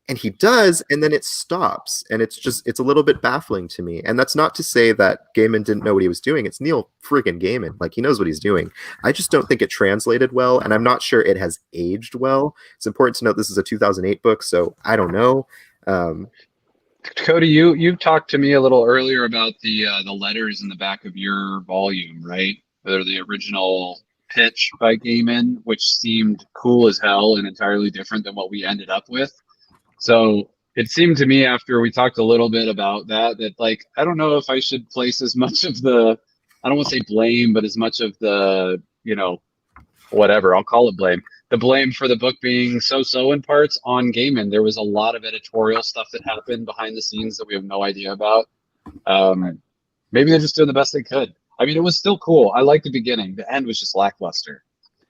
And he does, and then it stops. And it's a little bit baffling to me. And that's not to say that Gaiman didn't know what he was doing. It's Neil friggin' Gaiman. Like, he knows what he's doing. I just don't think it translated well, and I'm not sure it has aged well. It's important to note this is a 2008 book, so I don't know. Cody, you talked to me a little earlier about the letters in the back of your volume, right? They're the original pitch by Gaiman, which seemed cool as hell and entirely different than what we ended up with. So it seemed to me after we talked a little bit about that like, I don't know if I should place as much of the, I don't want to say blame, but as much of the, whatever, I'll call it blame. The blame for the book being so-so in parts on Gaiman. There was a lot of editorial stuff that happened behind the scenes that we have no idea about. Maybe they're just doing the best they could. I mean, it was still cool. I liked the beginning. The end was just lackluster.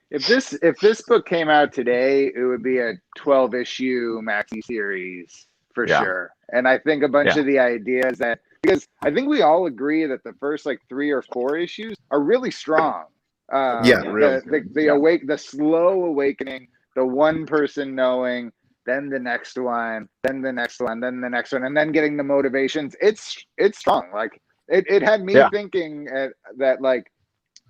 If this book came out today, it would be a 12-issue maxi series for sure. And I think a bunch of the ideas that, because I think we all agree that the first like 3 or 4 issues are really strong. The slow awakening, the one person knowing, then the next one, then the next one, then the next one, and then getting the motivations. It's strong. Like it had me thinking that like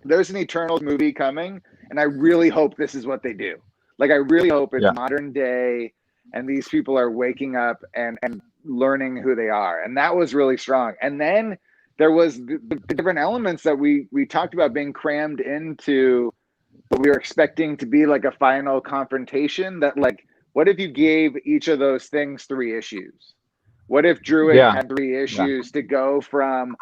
there's an Eternals movie coming, and I really hope this is what they do. Like, I really hope it's modern day and these people are waking up and learning who they are. And that was really strong. And then there was the different elements that we talked about being crammed into what we were expecting to be like a final confrontation. That like, what if you gave each of those things 3 issues? What if Druid had 3 issues to go from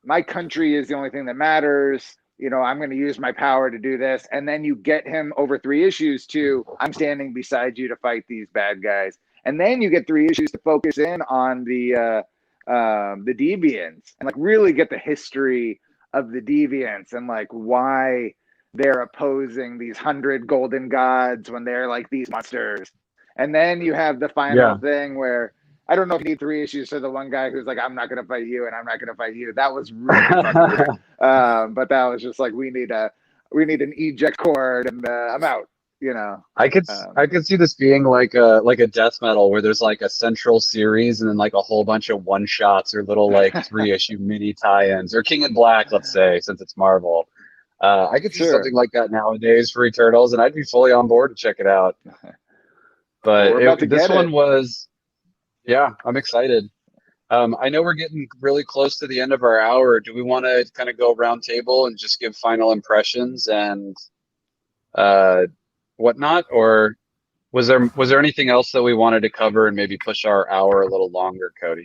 my country is the only thing that matters. I'm going to use my power to do this. And then you get him over 3 issues to, I'm standing beside you to fight these bad guys. And then you get 3 issues to focus in on the deviants and like really get the history of the deviants and like why they're opposing these 100 golden gods when they're like these monsters. And then you have the final thing where, I don't know if you need 3 issues for the one guy who's like, I'm not going to fight you and I'm not going to fight you. That was really fucking weird. But that was just like, we need an eject cord and I'm out, I could see this being like a death metal where there's like a central series and then like a whole bunch of one shots or little like 3-issue mini tie-ins, or King in Black, let's say, since it's Marvel. I could see something like that nowadays for Eternals, and I'd be fully on board to check it out. But this one was... Yeah, I'm excited. I know we're getting really close to the end of our hour. Do we want to kind of go round table and just give final impressions and whatnot? Or was there anything else that we wanted to cover and maybe push our hour a little longer, Cody?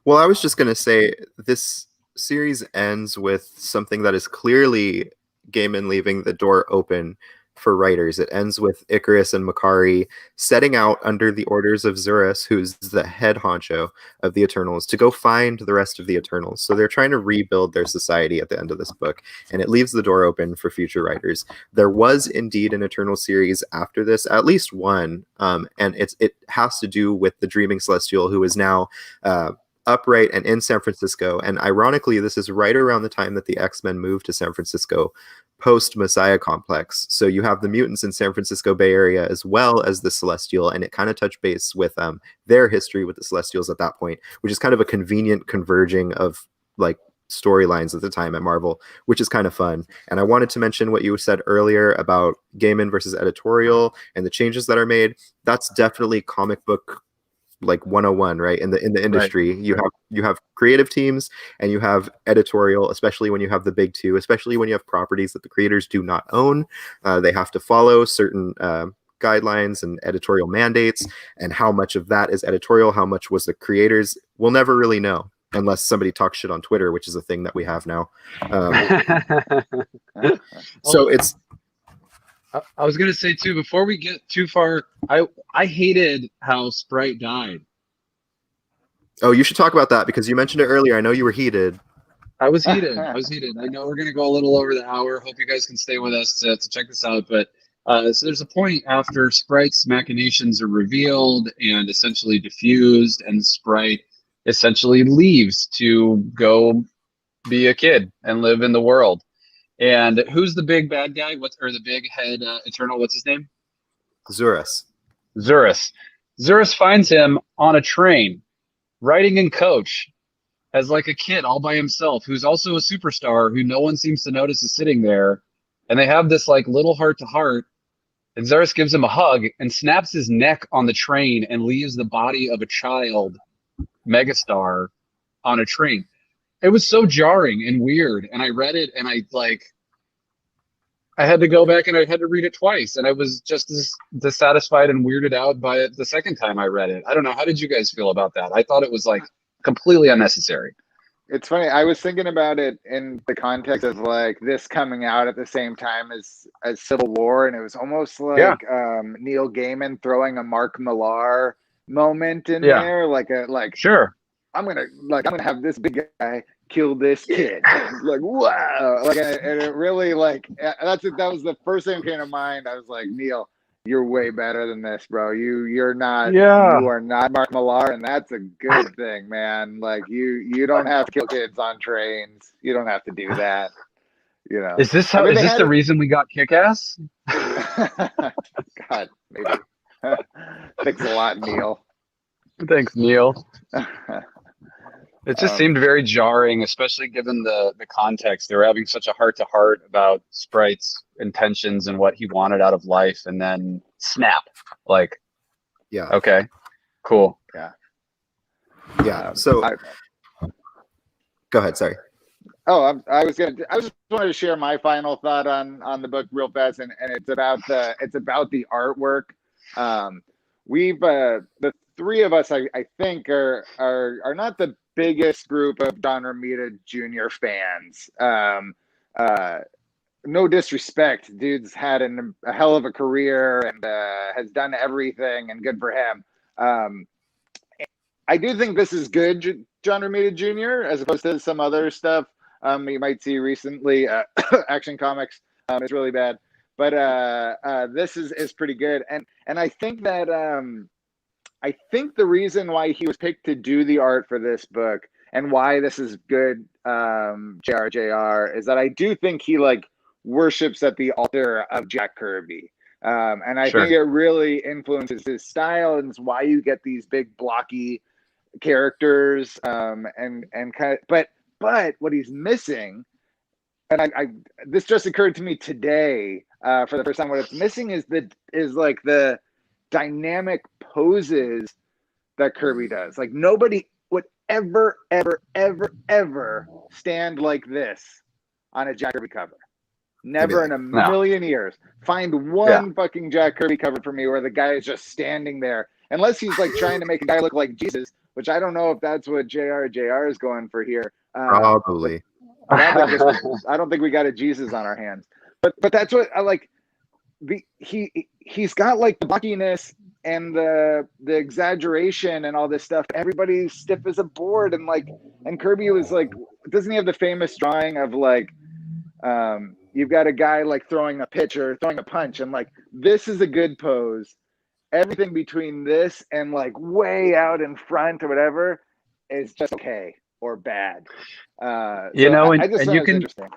Well, I was just going to say this series ends with something that is clearly Gaiman leaving the door open for writers. It ends with Icarus and Makari setting out under the orders of Zurus, who's the head honcho of the Eternals, to go find the rest of the Eternals. So they're trying to rebuild their society at the end of this book, and it leaves the door open for future writers. There was indeed an Eternal series after this, at least one, and it has to do with the Dreaming Celestial, who is now upright and in San Francisco. And ironically, this is right around the time that the X-Men moved to San Francisco post-Messiah Complex. So you have the mutants in San Francisco Bay Area as well as the Celestial, and it kind of touched base with their history with the Celestials at that point, which is kind of a convenient converging of like storylines at the time at Marvel, which is kind of fun. And I wanted to mention what you said earlier about Gaiman versus editorial and the changes that are made. That's definitely comic book like 101, right? In the Right. industry, you have creative teams and you have editorial, especially when you have the big two, especially when you have properties that the creators do not own. They have to follow certain guidelines and editorial mandates, and how much of that is editorial, how much was the creators, we'll never really know unless somebody talks shit on Twitter, which is a thing that we have now. So it's I was gonna say too, before we get too far, I hated how Sprite died. Oh, you should talk about that because you mentioned it earlier. I know you were heated. I was heated. I was heated. I know we're gonna go a little over the hour. Hope you guys can stay with us to check this out. But so there's a point after Sprite's machinations are revealed and essentially diffused, and Sprite essentially leaves to go be a kid and live in the world. And who's the big bad guy? Or the big head Eternal? What's his name? Zurus. Zurus. Zurus finds him on a train, riding in coach, as like a kid all by himself, who's also a superstar who no one seems to notice is sitting there. And they have this like little heart to heart. And Zurus gives him a hug and snaps his neck on the train and leaves the body of a child, megastar, on a train. It was so jarring and weird. And I read it and I had to go back and I had to read it twice. And I was just as dissatisfied and weirded out by it the second time I read it. I don't know. How did you guys feel about that? I thought it was like completely unnecessary. It's funny. I was thinking about it in the context of like this coming out at the same time as Civil War, and it was almost like Neil Gaiman throwing a Mark Millar moment in there, sure. I'm gonna have this big guy kill this kid. Like, wow. Like, and it really like that was the first thing that came to mind. I was like, Neil, you're way better than this, bro. You are not Mark Millar, and that's a good thing, man. Like you don't have to kill kids on trains. You don't have to do that. You know. Is this the reason we got Kick-Ass? God, maybe. Thanks a lot, Neil. Thanks, Neil. It just seemed very jarring, especially given the context. They were having such a heart-to-heart about Sprite's intentions and what he wanted out of life, and then snap. Like, yeah, okay, cool. Yeah. So, go ahead. Sorry. Oh, I just wanted to share my final thought on the book real fast, and it's about the artwork. We've the three of us, I think, are not the biggest group of John Romita Jr. fans. No disrespect, dude's had a hell of a career and has done everything, and good for him. I do think this is good, John Romita Jr., as opposed to some other stuff you might see recently. Action Comics is really bad, but this is pretty good, and I think that I think the reason why he was picked to do the art for this book and why this is good, JR, is that I do think he like worships at the altar of Jack Kirby. And I think it really influences his style, and it's why you get these big blocky characters. And kind of, but what he's missing, and I this just occurred to me today for the first time. What it's missing is like the dynamic poses that Kirby does. Like nobody would ever stand like this on a Jack Kirby cover. Never in a million years. Find one fucking Jack Kirby cover for me where the guy is just standing there. Unless he's like trying to make a guy look like Jesus, which I don't know if that's what JR is going for here. Probably. I don't think we got a Jesus on our hands. But that's what I like. He's got like the buckiness and the exaggeration and all this stuff. Everybody's stiff as a board, and Kirby was like, doesn't he have the famous drawing of like you've got a guy like throwing a pitch or throwing a punch, and like this is a good pose. Everything between this and like way out in front or whatever is just okay or bad. I just thought it was interesting.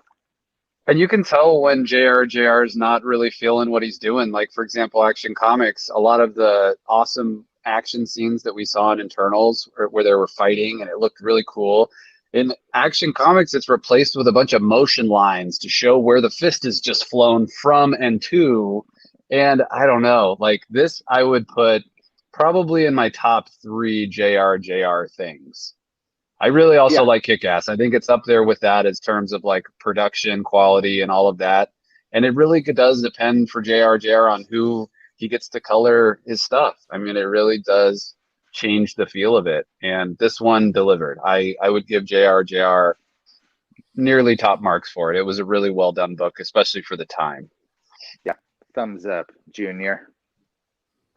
And you can tell when JR is not really feeling what he's doing. Like, for example, Action Comics, a lot of the awesome action scenes that we saw in Internals where they were fighting and it looked really cool. In Action Comics, it's replaced with a bunch of motion lines to show where the fist is just flown from and to. And I don't know, like this, I would put probably in my top 3 JR things. I really also like Kick-Ass. I think it's up there with that as terms of like production quality and all of that. And it really does depend for JR on who he gets to color his stuff. I mean, it really does change the feel of it. And this one delivered. I would give JR nearly top marks for it. It was a really well done book, especially for the time. Yeah. Thumbs up, Junior.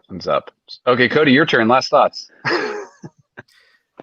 Thumbs up. Okay, Cody, your turn. Last thoughts.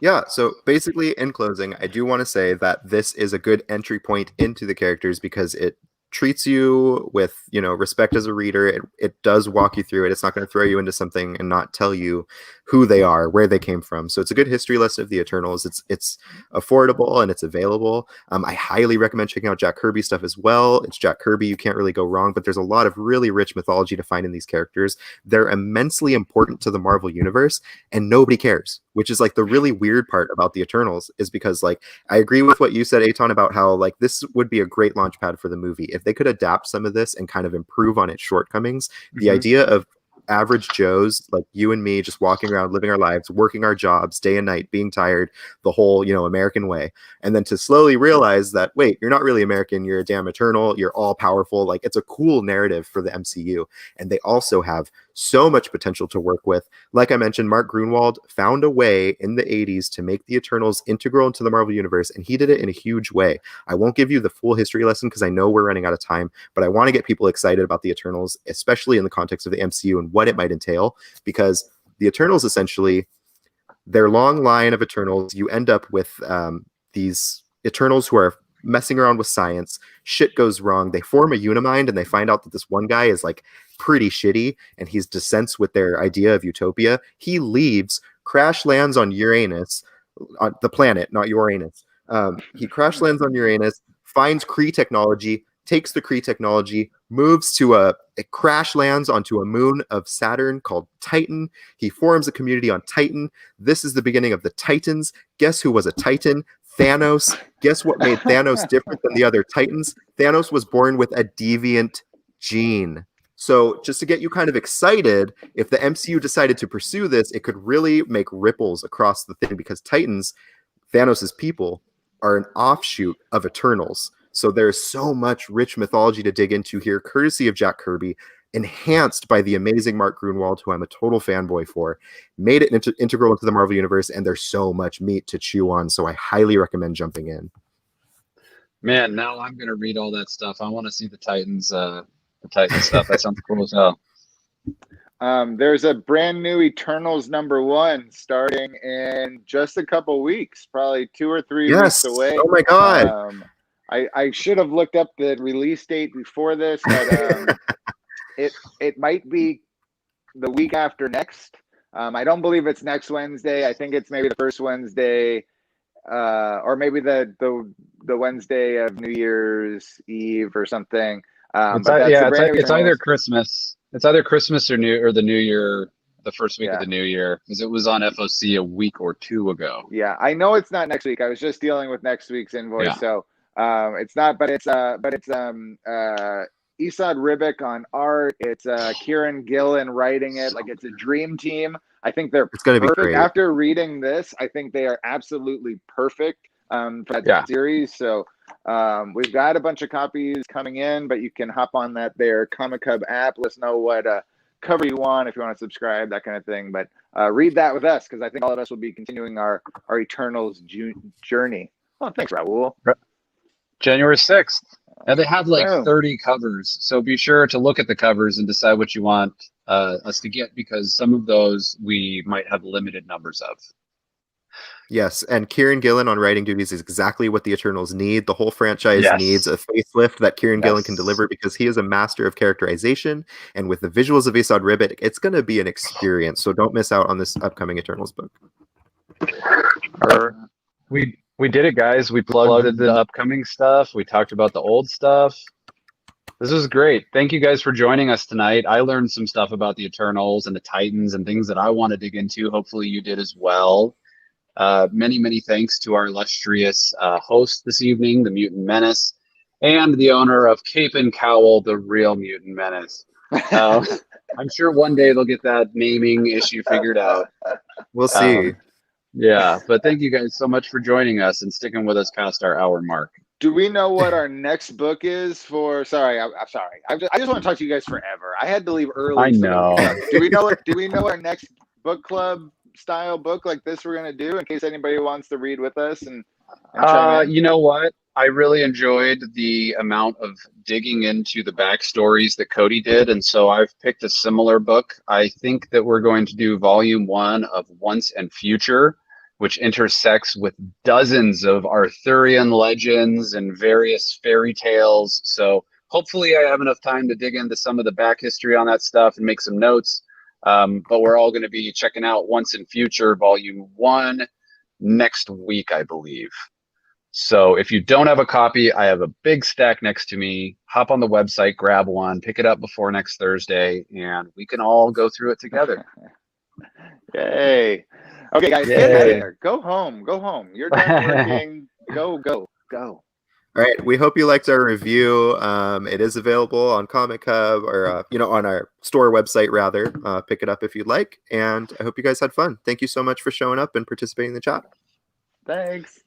Yeah, so basically, in closing, I do want to say that this is a good entry point into the characters because it treats you with, respect as a reader. It does walk you through it. It's not going to throw you into something and not tell you who they are, where they came from. So it's a good history lesson of the Eternals. It's affordable and it's available. I highly recommend checking out Jack Kirby stuff as well. It's Jack Kirby. You can't really go wrong, but there's a lot of really rich mythology to find in these characters. They're immensely important to the Marvel Universe and nobody cares, which is like the really weird part about the Eternals is because like, I agree with what you said, Eitan, about how like this would be a great launch pad for the movie. If they could adapt some of this and kind of improve on its shortcomings, the idea of average Joes like you and me just walking around, living our lives, working our jobs day and night, being tired, the whole, American way. And then to slowly realize that, wait, you're not really American, you're a damn Eternal, you're all powerful. Like it's a cool narrative for the MCU. And they also have so much potential to work with. Like I mentioned, Mark Grunwald found a way in the 80s to make the Eternals integral into the Marvel Universe, and he did it in a huge way. I won't give you the full history lesson because I know we're running out of time, but I want to get people excited about the Eternals, especially in the context of the MCU and what it might entail, because the Eternals, essentially, their long line of Eternals, you end up with these Eternals who are messing around with science. Shit goes wrong. They form a Unimind and they find out that this one guy is like pretty shitty and he's dissents with their idea of utopia. He leaves, crash lands on Uranus, on the planet, not Uranus. He crash lands on Uranus, finds Kree technology, takes the Kree technology, moves to it crash lands onto a moon of Saturn called Titan. He forms a community on Titan. This is the beginning of the Titans. Guess who was a Titan? Thanos. Guess what made Thanos different than the other Titans? Thanos was born with a deviant gene. So just to get you kind of excited, if the MCU decided to pursue this, it could really make ripples across the thing because Titans, Thanos' people, are an offshoot of Eternals. So there's so much rich mythology to dig into here, courtesy of Jack Kirby, enhanced by the amazing Mark Grunwald, who I'm a total fanboy for, made it integral into the Marvel Universe, and there's so much meat to chew on, so I highly recommend jumping in. Man, now I'm going to read all that stuff. I want to see the Titans stuff. That sounds cool as hell. There's a brand new Eternals #1 starting in just a couple weeks, probably 2 or 3 weeks away. Oh my God. I should have looked up the release date before this, but it might be the week after next. I don't believe it's next Wednesday. I think it's maybe the first Wednesday, or maybe the Wednesday of New Year's Eve or something. It's either Christmas. It's either Christmas or the New Year, the first week of the New Year, because it was on FOC a week or 2 ago. Yeah, I know it's not next week. I was just dealing with next week's invoice, so it's not. But it's Esad Ribic on art. It's Kieran Gillen writing it. Like it's a dream team. I think it's going to be great. After reading this, I think they are absolutely perfect for that series. So we've got a bunch of copies coming in, but you can hop on their Comic Hub app. Let us know what cover you want, if you want to subscribe, that kind of thing. But read that with us, because I think all of us will be continuing our Eternals journey. Oh, thanks, Raul. January 6th. And they have like 30 covers, so be sure to look at the covers and decide what you want us to get, because some of those we might have limited numbers of. Yes, and Kieran Gillen on writing duties is exactly what the Eternals need. The whole franchise needs a facelift that Kieran Gillen can deliver, because he is a master of characterization, and with the visuals of Esad Ribic, it's going to be an experience, so don't miss out on this upcoming Eternals book. We did it, guys. We plugged the upcoming stuff. We talked about the old stuff. This was great. Thank you guys for joining us tonight. I learned some stuff about the Eternals and the Titans and things that I want to dig into. Hopefully you did as well. Many, many thanks to our illustrious host this evening, the Mutant Menace, and the owner of Cape and Cowl, the real Mutant Menace. I'm sure one day they'll get that naming issue figured out. We'll see. Yeah, but thank you guys so much for joining us and sticking with us past our hour mark. Do we know what our next book is for? Sorry, I'm sorry. I just want to talk to you guys forever. I had to leave early. I know. Do we know? Do we know our next book club style book like this we're gonna do in case anybody wants to read with us and chime in? You know what? I really enjoyed the amount of digging into the backstories that Cody did, and so I've picked a similar book. I think that we're going to do volume 1 of Once and Future, which intersects with dozens of Arthurian legends and various fairy tales. So hopefully I have enough time to dig into some of the back history on that stuff and make some notes. But we're all going to be checking out Once and Future volume 1 next week, I believe. So if you don't have a copy, I have a big stack next to me. Hop on the website, grab one, pick it up before next Thursday, and we can all go through it together. Yay. Okay, guys, get out of here. Go home. Go home. You're done working. Go. All right. We hope you liked our review. It is available on Comic Hub or, on our store website, rather. Pick it up if you'd like. And I hope you guys had fun. Thank you so much for showing up and participating in the chat. Thanks.